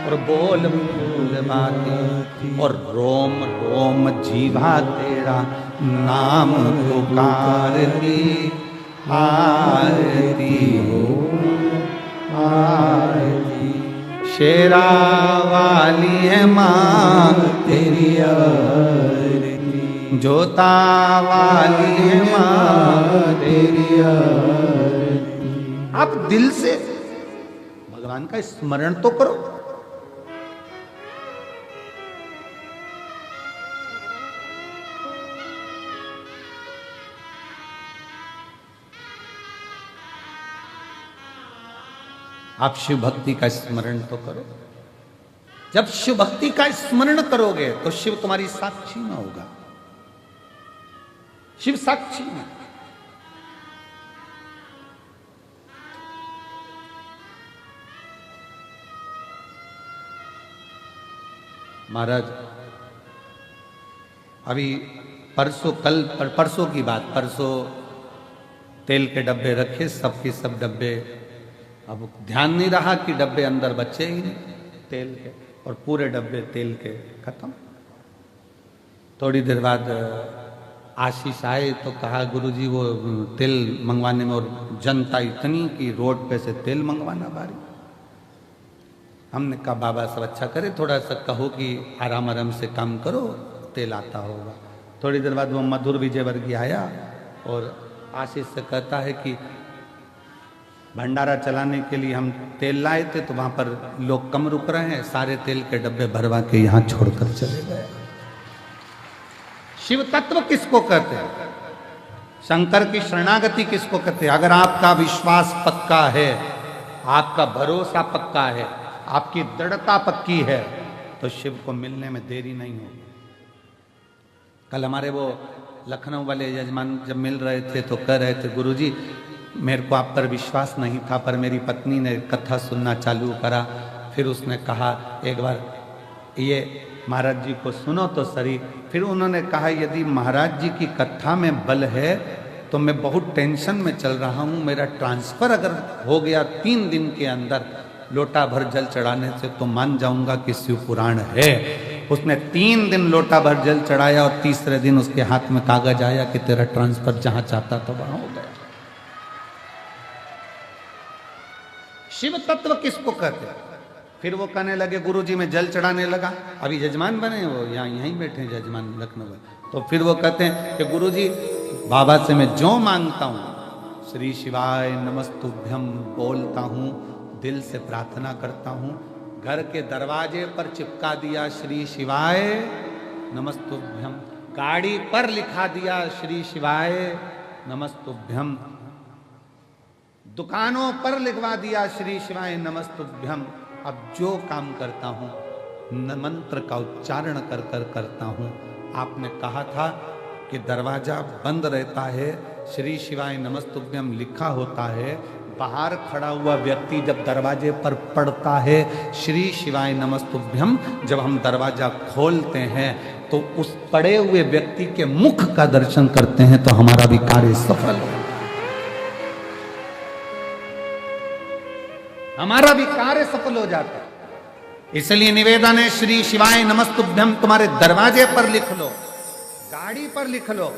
और बोल फूल बाती, और रोम रोम जीवा तेरा नाम पुकारती, आरती हो आरती। शेरा वाली है माँ तेरी आरती, जोता वाली है माँ तेरी आरती। आप दिल से भगवान का स्मरण तो करो। आप शिव भक्ति का स्मरण तो करो। जब शिव भक्ति का स्मरण करोगे तो शिव तुम्हारी साक्षी में होगा। शिव साक्षी में। महाराज अभी परसों की बात, परसों तेल के डब्बे रखे, सबके सब डब्बे, अब ध्यान नहीं रहा कि डब्बे अंदर बचे ही नहीं तेल के, और पूरे डब्बे तेल के खत्म। थोड़ी देर बाद आशीष आए तो कहा गुरुजी वो तेल मंगवाने में, और जनता इतनी कि रोड पे से तेल मंगवाना बारी। हमने कहा बाबा सब अच्छा करे, थोड़ा सा कहो कि आराम आराम से काम करो, तेल आता होगा। थोड़ी देर बाद वो मधुर विजयवर्गीय आया और आशीष से कहता है कि भंडारा चलाने के लिए हम तेल लाए थे, तो वहां पर लोग कम रुक रहे हैं, सारे तेल के डब्बे भरवा के यहां छोड़कर चले गए। शिव तत्व किसको कहते हैं? शंकर की शरणागति किसको कहते हैं? अगर आपका विश्वास पक्का है, आपका भरोसा पक्का है, आपकी दृढ़ता पक्की है, तो शिव को मिलने में देरी नहीं होगी। कल हमारे वो लखनऊ वाले यजमान जब मिल रहे थे तो कह रहे थे गुरुजी मेरे को आप पर विश्वास नहीं था, पर मेरी पत्नी ने कथा सुनना चालू करा, फिर उसने कहा एक बार ये महाराज जी को सुनो तो सही। फिर उन्होंने कहा यदि महाराज जी की कथा में बल है तो मैं बहुत टेंशन में चल रहा हूँ, मेरा ट्रांसफर अगर हो गया 3 दिन के अंदर लोटा भर जल चढ़ाने से तो मान जाऊंगा कि शिव पुराण है। उसने 3 दिन लोटा भर जल चढ़ाया और तीसरे दिन उसके हाथ में कागज आया कि तेरा ट्रांसफर जहां चाहता था वहां हो गया। शिव तत्व किसको कहते हैं? फिर वो कहने लगे गुरुजी मैं जल चढ़ाने लगा, अभी यजमान बने वो यहीं बैठे यजमान लखनऊ में, तो फिर वो कहते हैं कि गुरुजी बाबा से मैं जो मांगता हूँ श्री शिवाय नमस्तुभ्यम बोलता हूँ, दिल से प्रार्थना करता हूँ। घर के दरवाजे पर चिपका दिया श्री शिवाय नमस्तुभ्यम, गाड़ी पर लिखा दिया श्री शिवाय नमस्तुभ्यम, दुकानों पर लिखवा दिया श्री शिवाय नमस्तुभ्यम। अब जो काम करता हूँ मंत्र का उच्चारण कर कर करता हूँ। आपने कहा था कि दरवाजा बंद रहता है, श्री शिवाय नमस्तुभ्यम लिखा होता है, बाहर खड़ा हुआ व्यक्ति जब दरवाजे पर पड़ता है श्री शिवाय नमस्तुभ्यम, जब हम दरवाजा खोलते हैं तो उस पड़े हुए व्यक्ति के मुख का दर्शन करते हैं तो हमारा भी कार्य सफल हो, हमारा भी कार्य सफल हो जाता है। इसलिए निवेदन है श्री शिवाय नमस्तुभ्यम तुम्हारे दरवाजे पर लिख लो, गाड़ी पर लिख लो,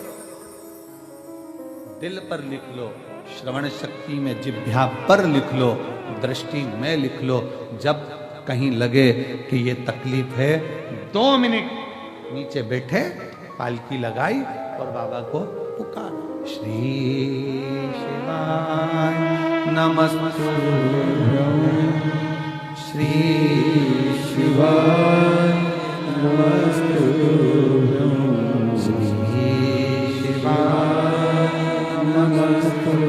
दिल पर लिख लो, श्रवण शक्ति में जिह्वा पर लिख लो, दृष्टि में लिख लो। जब कहीं लगे कि ये तकलीफ है 2 मिनट नीचे बैठे, पालकी लगाई और बाबा को पुकारो श्री शिवाय नमस्तुभ्यम, श्री शिवाय नमस्तुभ्यम, श्री शिवाय नमस्तुभ्यम,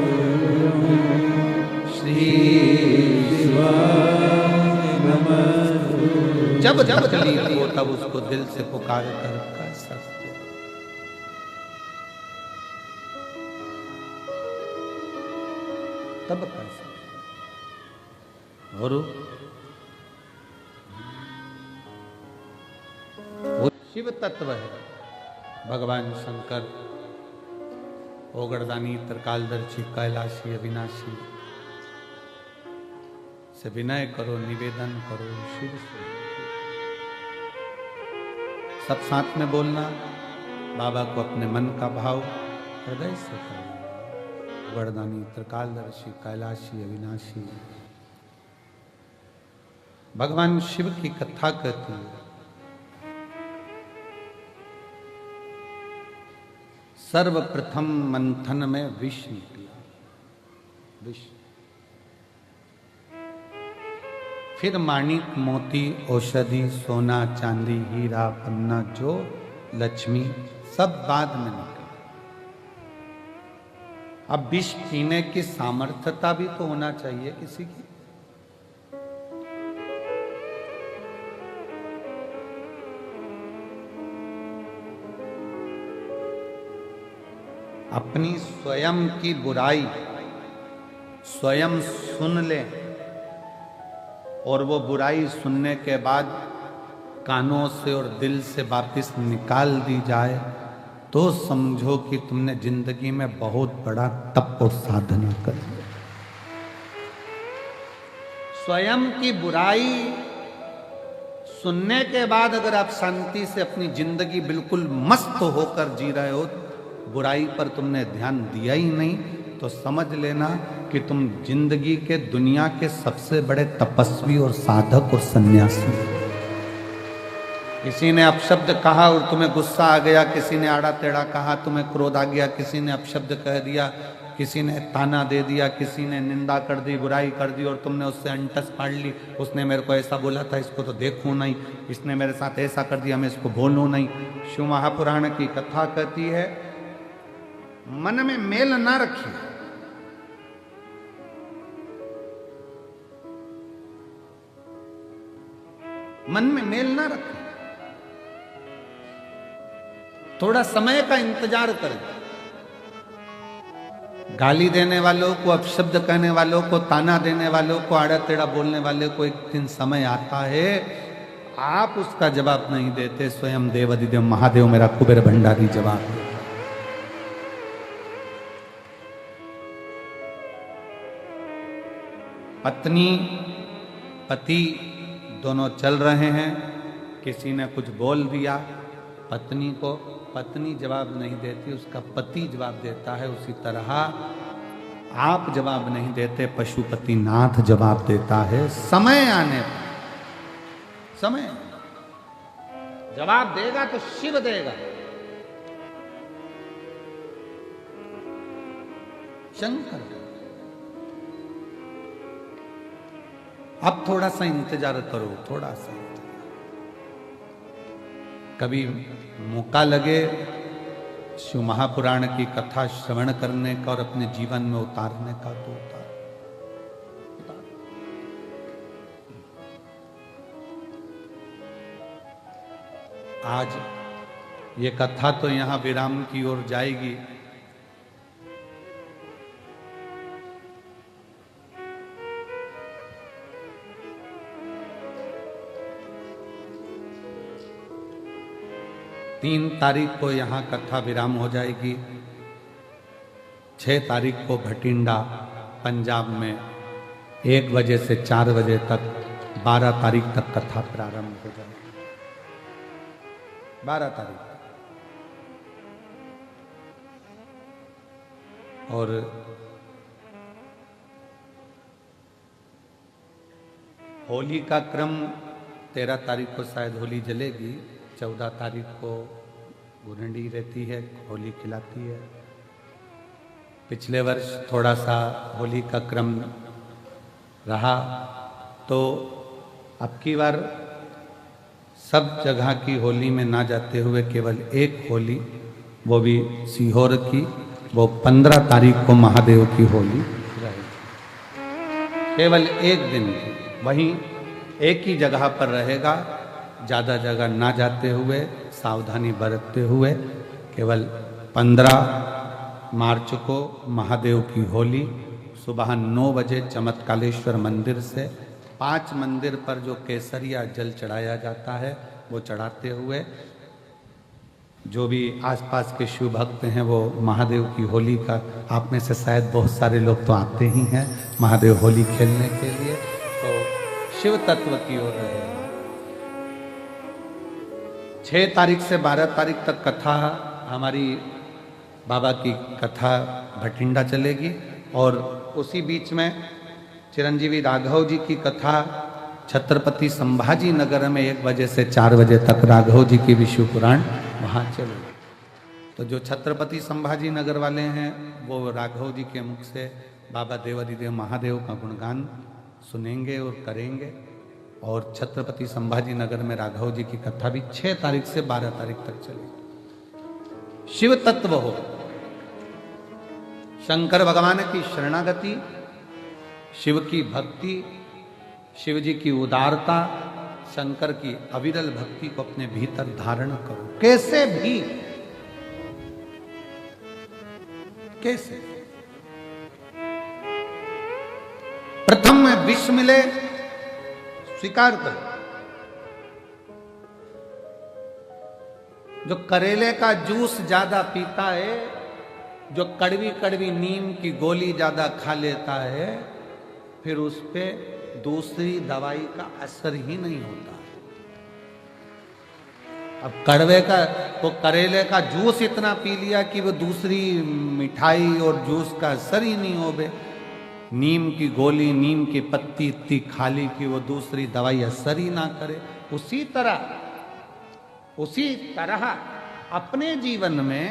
जब तकलीफ हो तब उसको दिल से पुकार कर कह सकते। तब कर सकते। गुरु वो शिव तत्व है। भगवान शंकर ओगरदानी त्रिकालदर्शी कैलाशी अविनाशी से विनय करो, निवेदन करो शिव से। सब साथ में बोलना, बाबा को अपने मन का भाव हृदय से करो। ओगरदानी त्रिकालदर्शी कैलाशी अविनाशी। भगवान शिव की कथा कहती है, सर्वप्रथम मंथन में विष निकला, विष। फिर माणिक मोती औषधि सोना चांदी हीरा पन्ना जो लक्ष्मी सब बाद में निकला। अब विष पीने की सामर्थ्यता भी तो होना चाहिए किसी की। अपनी स्वयं की बुराई स्वयं सुन ले और वो बुराई सुनने के बाद कानों से और दिल से वापस निकाल दी जाए तो समझो कि तुमने जिंदगी में बहुत बड़ा तप और साधना कर लिया। स्वयं की बुराई सुनने के बाद अगर आप शांति से अपनी जिंदगी बिल्कुल मस्त होकर जी रहे हो, बुराई पर तुमने ध्यान दिया ही नहीं, तो समझ लेना कि तुम जिंदगी के दुनिया के सबसे बड़े तपस्वी और साधक और सन्यासी। किसी ने अपशब्द कहा और तुम्हें गुस्सा आ गया, किसी ने आड़ा टेढ़ा कहा तुम्हें क्रोध आ गया, किसी ने अपशब्द कह दिया, किसी ने ताना दे दिया, किसी ने निंदा कर दी, बुराई कर दी और तुमने उससे अंटस फाड़ ली। उसने मेरे को ऐसा बोला था, इसको तो देखूं नहीं, इसने मेरे साथ ऐसा कर दिया, मैं इसको बोलूं नहीं। शिव महापुराण की कथा कहती है, मन में मेल ना रखिए। मन में मेल ना रखें, थोड़ा समय का इंतजार करें। गाली देने वालों को, अपशब्द कहने वालों को, ताना देने वालों को, आड़ा टेढ़ा बोलने वाले को एक दिन समय आता है, आप उसका जवाब नहीं देते, स्वयं देवाधिदेव महादेव मेरा कुबेर भंडारी जवाब देता। पत्नी पति दोनों चल रहे हैं, किसी ने कुछ बोल दिया पत्नी को, पत्नी जवाब नहीं देती, उसका पति जवाब देता है। उसी तरह आप जवाब नहीं देते, पशुपति नाथ जवाब देता है। समय आने पर, समय जवाब देगा तो शिव देगा, शंकर। अब थोड़ा सा इंतजार करो, थोड़ा सा। कभी मौका लगे शिव महापुराण की कथा श्रवण करने का और अपने जीवन में उतारने का तो उतार। आज ये कथा तो यहां विराम की ओर जाएगी। तीन तारीख को यहाँ कथा विराम हो जाएगी। 6 तारीख को भटिंडा पंजाब में 1 बजे से 4 बजे तक 12 तारीख तक कथा प्रारंभ हो जाएगी। 12 तारीख और होली का क्रम 13 तारीख को शायद होली जलेगी, 14 तारीख को गुरंडी रहती है, होली खिलाती है। पिछले वर्ष थोड़ा सा होली का क्रम रहा, तो अब की बार सब जगह की होली में ना जाते हुए केवल एक होली, वो भी सीहोर की, वो 15 तारीख को महादेव की होली रहेगी। केवल एक दिन की, वहीं एक ही जगह पर रहेगा। ज़्यादा जगह ना जाते हुए, सावधानी बरतते हुए, केवल 15 मार्च को महादेव की होली सुबह 9 बजे चमत्कालेश्वर मंदिर से 5 मंदिर पर जो केसरिया जल चढ़ाया जाता है वो चढ़ाते हुए, जो भी आसपास के शिव भक्त हैं वो महादेव की होली का, आप में से शायद बहुत सारे लोग तो आते ही हैं महादेव होली खेलने के लिए, तो शिव तत्व की ओर रहे। 6 तारीख से 12 तारीख तक कथा, हमारी बाबा की कथा भटिंडा चलेगी, और उसी बीच में चिरंजीवी राघव जी की कथा छत्रपति संभाजी नगर में 1 बजे से 4 बजे तक राघव जी की विष्णु पुराण वहाँ चलेगी। तो जो छत्रपति संभाजी नगर वाले हैं वो राघव जी के मुख से बाबा देवादिदेव महादेव का गुणगान सुनेंगे और करेंगे, और छत्रपति संभाजी नगर में राघव जी की कथा भी 6 तारीख से 12 तारीख तक चलेगी। शिव तत्व हो, शंकर भगवान की शरणागति, शिव की भक्ति, शिव जी की उदारता, शंकर की अविरल भक्ति को अपने भीतर धारण करो, कैसे भी, कैसे। प्रथम में विष मिले स्वीकार करो। जो करेले का जूस ज्यादा पीता है, जो कड़वी कड़वी नीम की गोली ज्यादा खा लेता है, फिर उस पे दूसरी दवाई का असर ही नहीं होता। अब कड़वे का, वो करेले का जूस इतना पी लिया कि वो दूसरी मिठाई और जूस का असर ही नहीं हो बे। नीम की गोली, नीम की पत्ती इतनी खा ली कि वो दूसरी दवाई असर ही ना करे। उसी तरह अपने जीवन में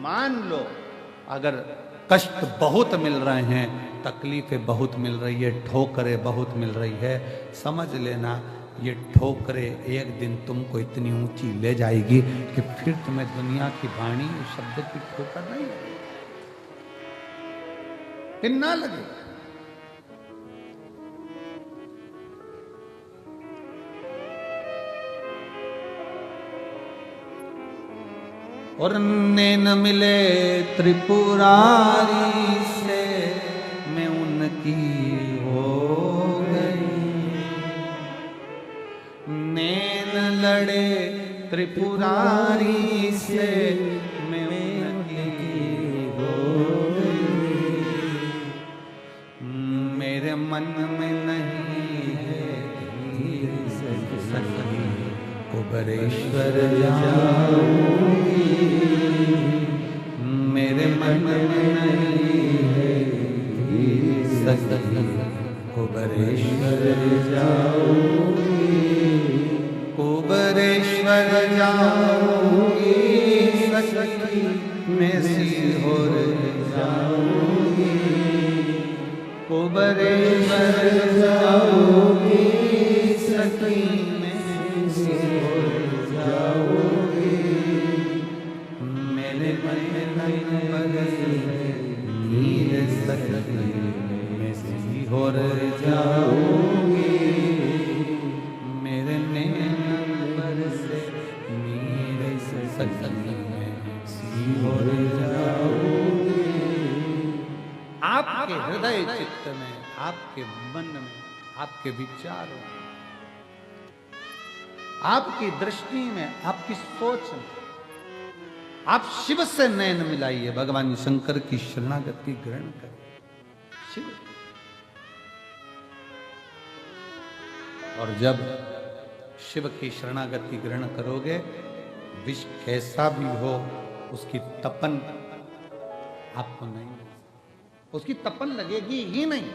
मान लो, अगर कष्ट बहुत मिल रहे हैं, तकलीफें बहुत मिल रही है, ठोकरें बहुत मिल रही है, समझ लेना ये ठोकरें एक दिन तुमको इतनी ऊंची ले जाएगी कि फिर तुम्हें दुनिया की वाणी शब्द की ठोकर नहीं लगेगी, फिर ना लगे। और नैन मिले त्रिपुरारी से, मैं उनकी हो गई। नैन लड़े त्रिपुरारी से, मैं उनकी हो गई। मेरे मन में नहीं है सखी, कुबरेश्वर जाऊंगी। मेरे मन में नहीं है सखी, कुबरेश्वर जाऊंगी। कुबरेश्वर जाऊंगी सखी, मैं सीहोर जाऊंगी। कुबरेश्वर जाऊंगी सखी, मैं सीहोर जाऊंगी। मेरे मन में बरसी नीर सखी, मैं सीहोर जाऊंगी। मेरे नैन बरसे नीर सखी, मैं सीहोर जाऊंगी। आपके हृदय चित्त में, आपके मन में, आपके विचारों में, आपकी दृष्टि में, आपकी सोच में आप शिव से नयन मिलाइए, भगवान शंकर की शरणागति ग्रहण करें। शिव, और जब शिव की शरणागति ग्रहण करोगे, विष कैसा भी हो उसकी तपन आपको नहीं, उसकी तपन लगेगी ही नहीं।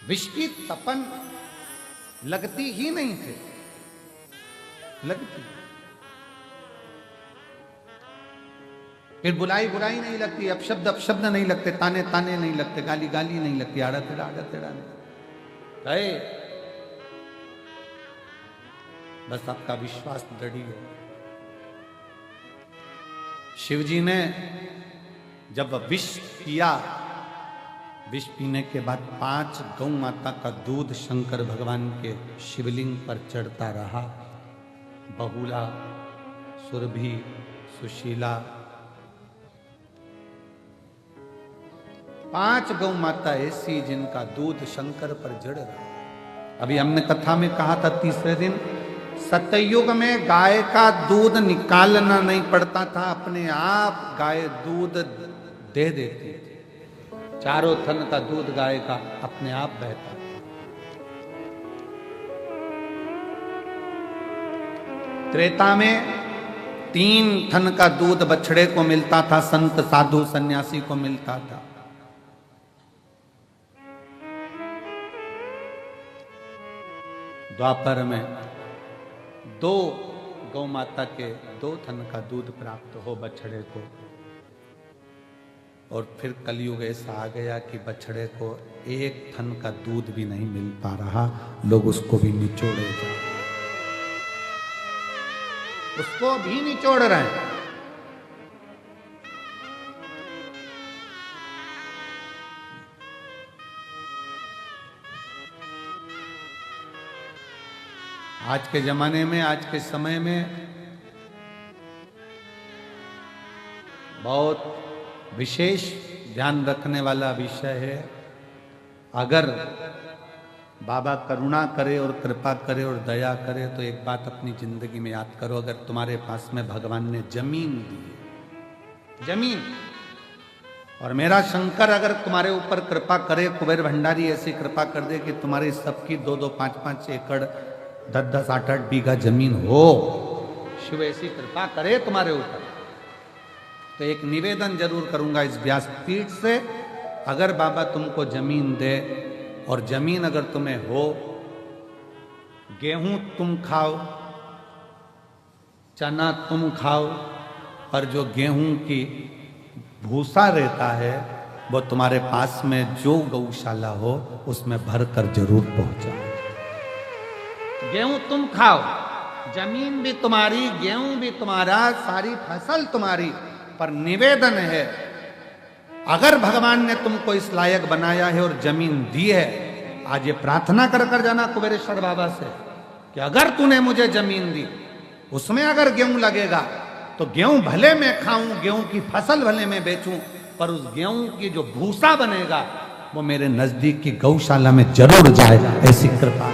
विष की तपन लगती ही नहीं थे, लगती। फिर बुलाई बुराई नहीं लगती, अपशब्द नहीं लगते, ताने ताने नहीं लगते, गाली गाली नहीं लगती, आड़ा तेड़ा नहीं गए। बस आपका विश्वास दृढ़ हो। शिवजी ने जब विष किया, विष पीने के बाद 5 गौ माता का दूध शंकर भगवान के शिवलिंग पर चढ़ता रहा। बहुला, सुरभि, सुशीला, 5 गौ माता ऐसी जिनका दूध शंकर पर जड़ रहा। अभी हमने कथा में कहा था तीसरे दिन, सतयुग में गाय का दूध निकालना नहीं पड़ता था, अपने आप गाय दूध दे देती थी। चारों थन का दूध गाय का अपने आप बहता। त्रेता में 3 थन का दूध बछड़े को मिलता था, संत साधु सन्यासी को मिलता था। द्वापर में 2 गौ माता के 2 थन का दूध प्राप्त हो बछड़े को। और फिर कलयुग ऐसा आ गया कि बछड़े को 1 थन का दूध भी नहीं मिल पा रहा, लोग उसको भी निचोड़े जा रहे, उसको भी निचोड़ रहे हैं। आज के जमाने में, आज के समय में बहुत विशेष ध्यान रखने वाला विषय है। अगर बाबा करुणा करे और कृपा करे और दया करे तो एक बात अपनी जिंदगी में याद करो, अगर तुम्हारे पास में भगवान ने जमीन दी है, जमीन, और मेरा शंकर अगर तुम्हारे ऊपर कृपा करे, कुबेर भंडारी ऐसी कृपा कर दे कि तुम्हारी सबकी 2-2, 5-5 एकड़, 10-10, 8-8 बीघा जमीन हो, शिव ऐसी कृपा करे तुम्हारे ऊपर, तो एक निवेदन जरूर करूंगा इस व्यासपीठ से, अगर बाबा तुमको जमीन दे और जमीन अगर तुम्हें हो, गेहूं तुम खाओ, चना तुम खाओ, और जो गेहूं की भूसा रहता है वो तुम्हारे पास में जो गौशाला हो उसमें भर कर जरूर पहुंचाओ। गेहूं तुम खाओ, जमीन भी तुम्हारी, गेहूं भी तुम्हारा, सारी फसल तुम्हारी, पर निवेदन है, अगर भगवान ने तुमको इस लायक बनाया है और जमीन दी है, आज ये प्रार्थना कर कर जाना कुबेरेश्वर बाबा से कि अगर तूने मुझे जमीन दी, उसमें अगर गेहूं लगेगा तो गेहूं भले मैं खाऊं, गेहूं की फसल भले मैं बेचूं, पर उस गेहूं की जो भूसा बनेगा वो मेरे नजदीक की गौशाला में जरूर जाए, ऐसी कृपा।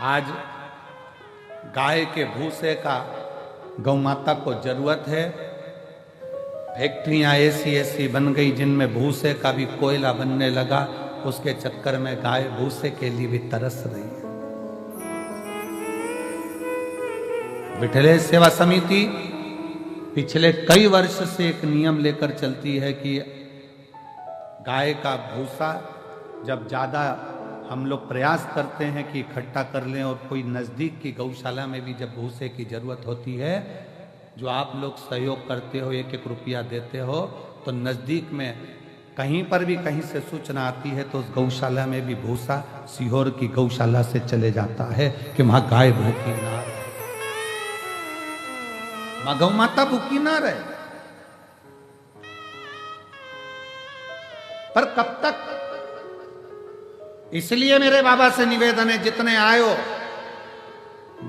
आज गाय के भूसे का गौ माता को जरूरत है। फैक्ट्रियां ऐसी ऐसी बन गई जिनमें भूसे का भी कोयला बनने लगा, उसके चक्कर में गाय भूसे के लिए भी तरस रही है। विठले सेवा समिति पिछले कई वर्ष से एक नियम लेकर चलती है कि गाय का भूसा जब ज्यादा हम लोग प्रयास करते हैं कि इकट्ठा कर लें, और कोई नजदीक की गौशाला में भी जब भूसे की जरूरत होती है, जो आप लोग सहयोग करते हो, 1-1 रुपया देते हो, तो नजदीक में कहीं पर भी कहीं से सूचना आती है तो उस गौशाला में भी भूसा सीहोर की गौशाला से चले जाता है कि वहां गाय भूखी ना रहे, वहां गौ माता भूखी ना रहे। पर कब तक? इसलिए मेरे बाबा से निवेदन है, जितने आयो,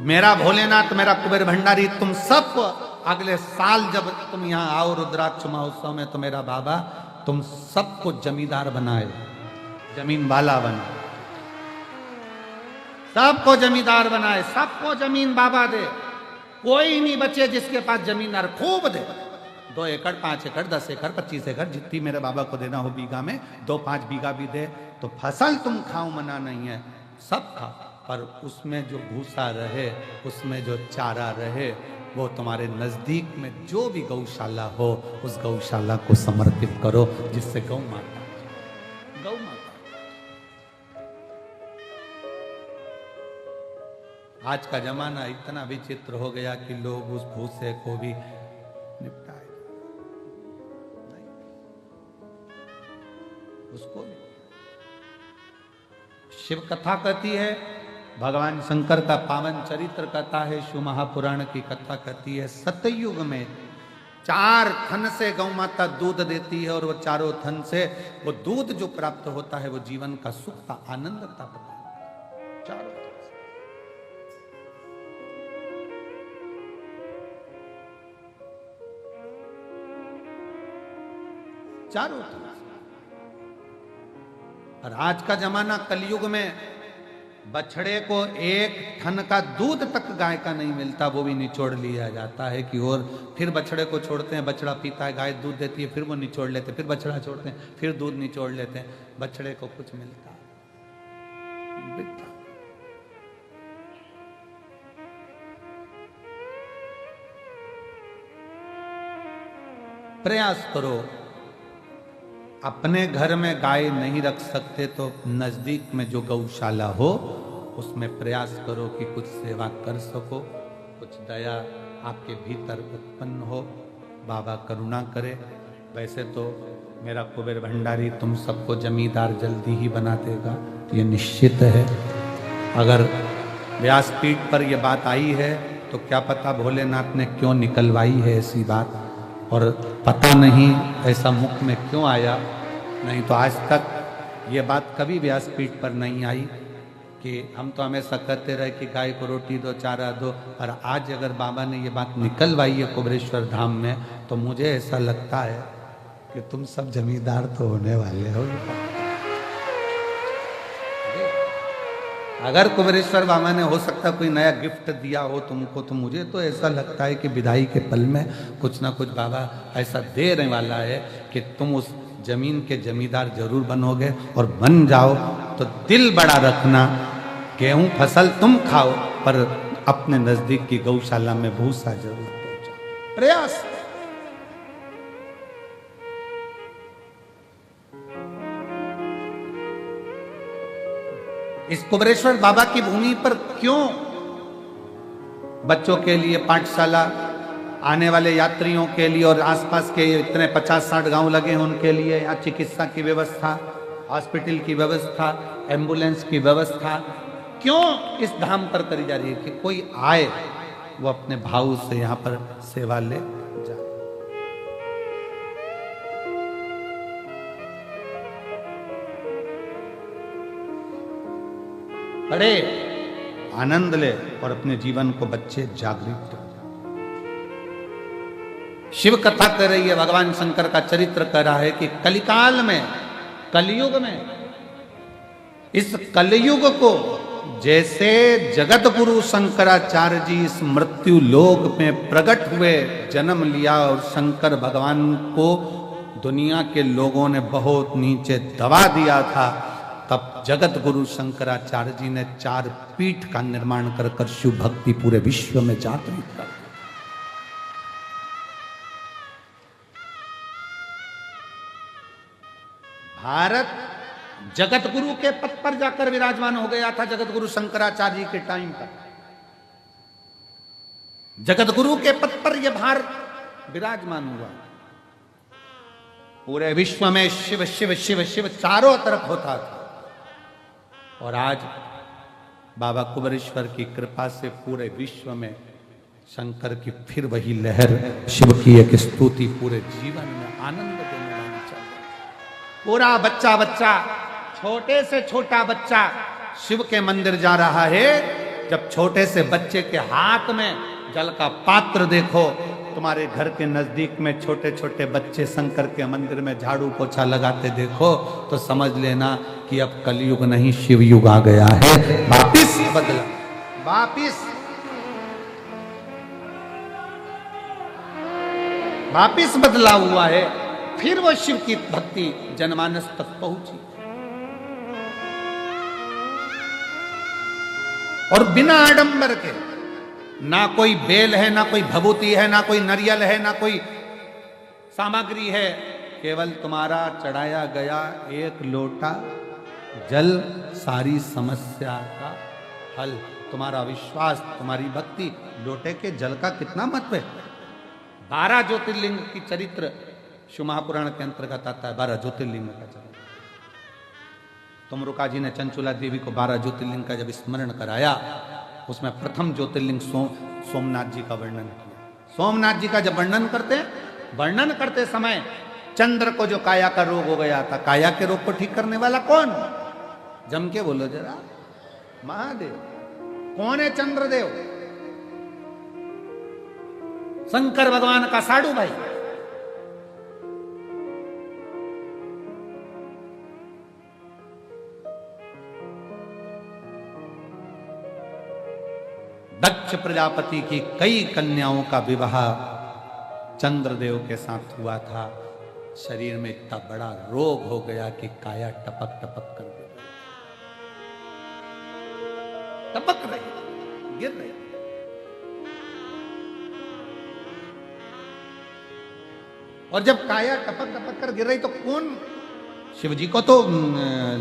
मेरा भोलेनाथ, मेरा कुबेर भंडारी, तुम सब अगले साल जब तुम यहां आओ रुद्राक्ष महोत्सव में, तो मेरा बाबा तुम सबको जमींदार बनाए, जमीन वाला बनाए, सबको जमींदार बनाए, सबको जमीन बाबा दे, कोई नहीं बचे जिसके पास जमींदार, खूब दे, 2 एकड़, 5 एकड़, 10 एकड़, 25 एकड़, जितनी मेरे बाबा को देना हो बीघा में, 2-5 बीघा भी दे, तो फसल तुम खाओ, मना नहीं है, सब खाओ, पर उसमें जो भूसा रहे, उसमें जो चारा रहे, वो तुम्हारे नजदीक में जो भी गौशाला हो उस गौशाला को समर्पित करो, जिससे गौ माता, गौ माता। आज का जमाना इतना विचित्र हो गया कि लोग उस भूसे को भी निपटाए, उसको भी। शिव कथा कहती है, भगवान शंकर का पावन चरित्र कथा है, शिव महापुराण की कथा कहती है, सतयुग में 4 थन से गौ माता दूध देती है और वो चारों थन से वो दूध जो प्राप्त होता है वो जीवन का सुख का आनंद का प्रदान चारों थन से। चारों थन से। और आज का जमाना कलयुग में बछड़े को 1 थन का दूध तक गाय का नहीं मिलता, वो भी निचोड़ लिया जाता है कि और फिर बछड़े को छोड़ते हैं, बछड़ा पीता है, गाय दूध देती है, फिर वो निचोड़ लेते हैं, फिर बछड़ा छोड़ते हैं, फिर दूध निचोड़ लेते हैं, बछड़े को कुछ मिलता है। प्रयास करो, अपने घर में गाय नहीं रख सकते तो नजदीक में जो गौशाला हो उसमें प्रयास करो कि कुछ सेवा कर सको, कुछ दया आपके भीतर उत्पन्न हो, बाबा करुणा करे। वैसे तो मेरा कुबेर भंडारी तुम सबको जमींदार जल्दी ही बना देगा, ये निश्चित है। अगर व्यासपीठ पर यह बात आई है तो क्या पता भोलेनाथ ने क्यों निकलवाई है ऐसी बात, और पता नहीं ऐसा मुख में क्यों आया, नहीं तो आज तक ये बात कभी व्यासपीठ पर नहीं आई कि हम तो हमेशा कहते रहे कि गाय को रोटी दो, चारा दो, और आज अगर बाबा ने ये बात निकलवाई है कुबेरेश्वर धाम में तो मुझे ऐसा लगता है कि तुम सब जमींदार तो होने वाले हो। अगर कुबेरेश्वर बाबा ने हो सकता कोई नया गिफ्ट दिया हो तुमको, तो मुझे तो ऐसा लगता है कि विदाई के पल में कुछ ना कुछ बाबा ऐसा देने वाला है कि तुम उस जमीन के जमींदार जरूर बनोगे, और बन जाओ तो दिल बड़ा रखना, गेहूं फसल तुम खाओ पर अपने नजदीक की गौशाला में भूसा जरूर पहुंचाओ। प्रयास। इस कुबेरेश्वर बाबा की भूमि पर क्यों बच्चों के लिए पाठशाला, आने वाले यात्रियों के लिए और आसपास के इतने 50-60 गांव लगे हैं उनके लिए यहाँ चिकित्सा की व्यवस्था, हॉस्पिटल की व्यवस्था, एम्बुलेंस की व्यवस्था क्यों इस धाम पर करी जा रही है कि कोई आए वो अपने भाव से यहाँ पर सेवा ले जाए। पढ़े, आनंद ले और अपने जीवन को बच्चे जागृत कर। शिव कथा कर रही है, भगवान शंकर का चरित्र कर रहा है कि कलिकाल में, कलयुग में, इस कलयुग को जैसे जगत गुरु शंकराचार्य जी इस मृत्यु लोक में प्रकट हुए, जन्म लिया और शंकर भगवान को दुनिया के लोगों ने बहुत नीचे दबा दिया था, तब जगत गुरु शंकराचार्य जी ने 4 पीठ का निर्माण कर शिव भक्ति पूरे विश्व में जागृत कर। भारत जगत गुरु के पद पर जाकर विराजमान हो गया था जगत गुरु शंकराचार्य जी के टाइम पर। जगत गुरु के पद पर यह भारत विराजमान हुआ। पूरे विश्व में शिव शिव शिव शिव चारों तरफ होता था, और आज बाबा कुबेरेश्वर की कृपा से पूरे विश्व में शंकर की फिर वही लहर, शिव की एक स्तुति पूरे जीवन में आनंद देने वाली चल रही। पूरा बच्चा बच्चा, छोटे से छोटा बच्चा शिव के मंदिर जा रहा है। जब छोटे से बच्चे के हाथ में जल का पात्र देखो, तुम्हारे घर के नजदीक में छोटे छोटे बच्चे शंकर के मंदिर में झाड़ू पोछा लगाते देखो, तो समझ लेना कि अब कलयुग नहीं शिव युग आ गया है। वापिस बदला, वापिस बदला हुआ है। फिर वो शिव की भक्ति जनमानस तक पहुंची, और बिना आडंबर के, ना कोई बेल है, ना कोई भभूति है, ना कोई नारियल है, ना कोई सामग्री है, केवल तुम्हारा चढ़ाया गया एक लोटा जल सारी समस्या का हल। तुम्हारा विश्वास, तुम्हारी भक्ति, लोटे के जल का कितना महत्व है। 12 ज्योतिर्लिंग की चरित्र शिव महापुराण के अंतर्गत आता है। 12 ज्योतिर्लिंग का चरित्र। तुमरुका जी ने चंचुला देवी को 12 ज्योतिर्लिंग का जब स्मरण कराया, उसमें प्रथम ज्योतिर्लिंग सोमनाथ जी का वर्णन किया। सोमनाथ जी का जब वर्णन करते हैं वर्णन करते समय चंद्र को जो काया का रोग हो गया था, काया के रोग को ठीक करने वाला कौन? जम के बोलो जरा, महादेव। कौन है चंद्रदेव? शंकर भगवान का साडू भाई। दक्ष प्रजापति की कई कन्याओं का विवाह चंद्रदेव के साथ हुआ था। शरीर में इतना बड़ा रोग हो गया कि काया टपक टपक कर गिर रही, टपक रही, गिर रही। और जब काया टपक टपक कर गिर रही तो कौन? शिव जी को तो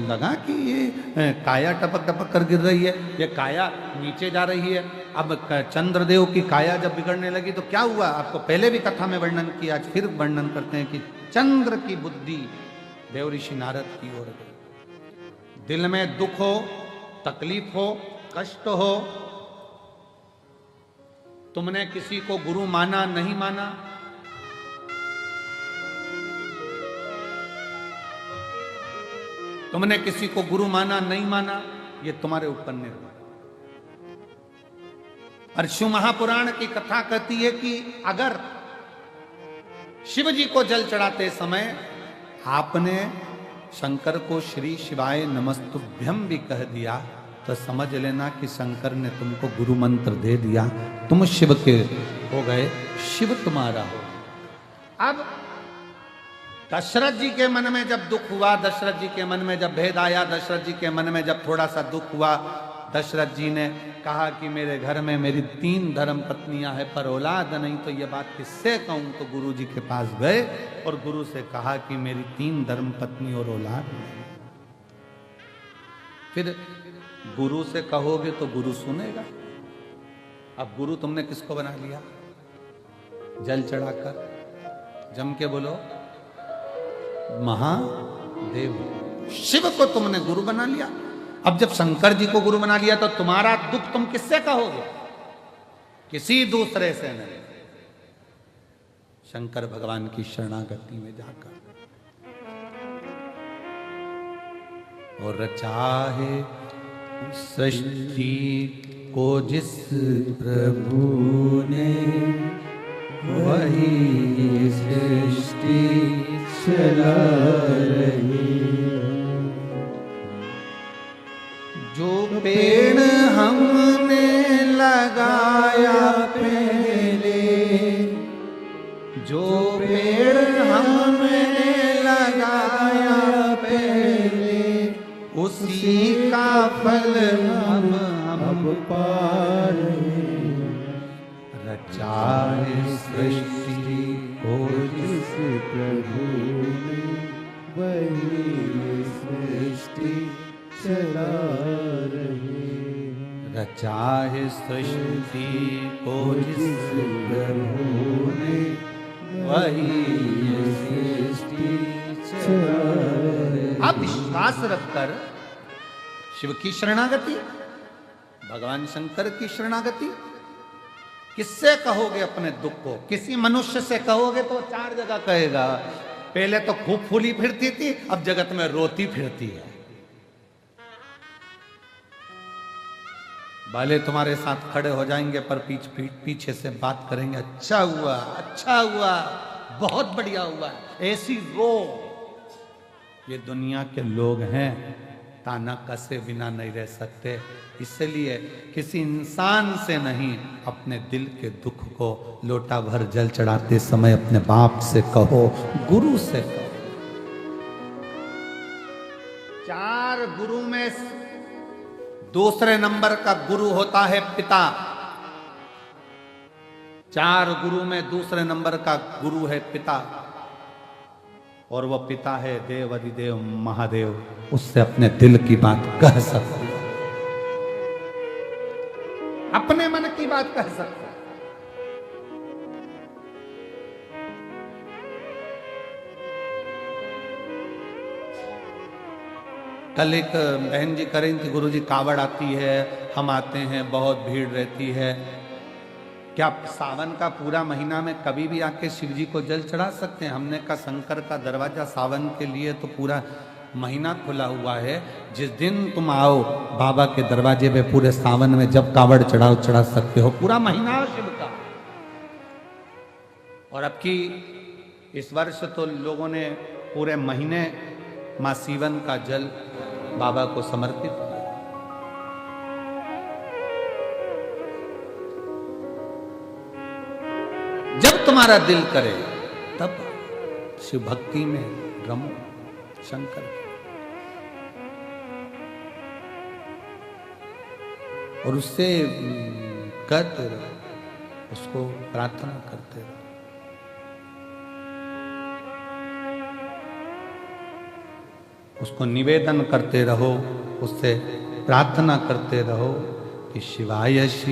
लगा कि ये काया टपक टपक कर गिर रही है, ये काया नीचे जा रही है। अब चंद्रदेव की काया जब बिगड़ने लगी तो क्या हुआ? आपको पहले भी कथा में वर्णन किया, आज फिर वर्णन करते हैं कि चंद्र की बुद्धि देव ऋषि नारद की ओर गई। दिल में दुख हो, तकलीफ हो, कष्ट हो, तुमने किसी को गुरु माना नहीं माना, तुमने किसी को गुरु माना नहीं माना, ये तुम्हारे ऊपर निर्भर। और शिव महापुराण की कथा कहती है कि अगर शिव जी को जल चढ़ाते समय आपने शंकर को श्री शिवाय नमस्तुभ्यम भी कह दिया तो समझ लेना कि शंकर ने तुमको गुरु मंत्र दे दिया, तुम शिव के हो गए, शिव तुम्हारा हो। अब दशरथ जी के मन में जब दुख हुआ, दशरथ जी के मन में जब भेद आया, दशरथ जी के मन में जब थोड़ा सा दुख हुआ, दशरथ जी ने कहा कि मेरे घर में मेरी 3 धर्म पत्नियां हैं पर औलाद नहीं, तो ये बात किससे कहूं? तो गुरु जी के पास गए और गुरु से कहा कि मेरी 3 धर्म पत्नी और औलाद नहीं। फिर गुरु से कहोगे तो गुरु सुनेगा। अब गुरु तुमने किसको बना लिया? जल चढ़ाकर, जम के बोलो, महादेव शिव को तुमने गुरु बना लिया। अब जब शंकर जी को गुरु बना लिया तो तुम्हारा दुख तुम किससे कहोगे? किसी दूसरे से नहीं, शंकर भगवान की शरणागति में जाकर। और रचाहे सृष्टि को जिस प्रभु ने, वही सृष्टि चला रही। जो पेड़ हमने लगाया पहले, जो पेड़ हमने लगाया पहले, उसी का फल हम पा रहे। रचाए सृष्टि को जिस प्रभु ने, वही सृष्टि चला रही। रचाए सृष्टि को जिस प्रभु ने, वही सृष्टि चला रही। आप विश्वास रखकर शिव की शरणागति, भगवान शंकर की शरणागति, किससे कहोगे अपने दुख को? किसी मनुष्य से कहोगे तो 4 जगह कहेगा। पहले तो खूब फूली फिरती थी, अब जगत में रोती फिरती है। बाले तुम्हारे साथ खड़े हो जाएंगे पर पीछे से बात करेंगे, अच्छा हुआ, अच्छा हुआ, बहुत बढ़िया हुआ, ऐसी रो। ये दुनिया के लोग हैं, ताना कसे बिना नहीं रह सकते। इसलिए किसी इंसान से नहीं, अपने दिल के दुख को लोटा भर जल चढ़ाते समय अपने बाप से कहो, गुरु से कहो। 4 गुरु में दूसरे नंबर का गुरु होता है पिता। 4 गुरु में दूसरे नंबर का गुरु है पिता, और वह पिता है देव अधिदेव महादेव। उससे अपने दिल की बात कह सकते, अपने मन की बात कह सकते। कल एक बहन जी करें कि गुरुजी कावड़ आती है, हम आते हैं, बहुत भीड़ रहती है, क्या सावन का पूरा महीना में कभी भी आके शिव जी को जल चढ़ा सकते हैं? हमने कहा शंकर का दरवाजा सावन के लिए तो पूरा महीना खुला हुआ है। जिस दिन तुम आओ बाबा के दरवाजे पे पूरे सावन में जब कावड़ चढ़ाओ चढ़ा सकते हो, पूरा महीना शिव का। और अब की इस वर्ष तो लोगों ने पूरे महीने मां सीवन का जल बाबा को समर्पित किया। जब तुम्हारा दिल करे तब शिव भक्ति में रमो शंकर की। और उससे करते रहो, उसको प्रार्थना करते रहो। उसको निवेदन करते रहो, उससे प्रार्थना करते रहो कि शिवाय शिव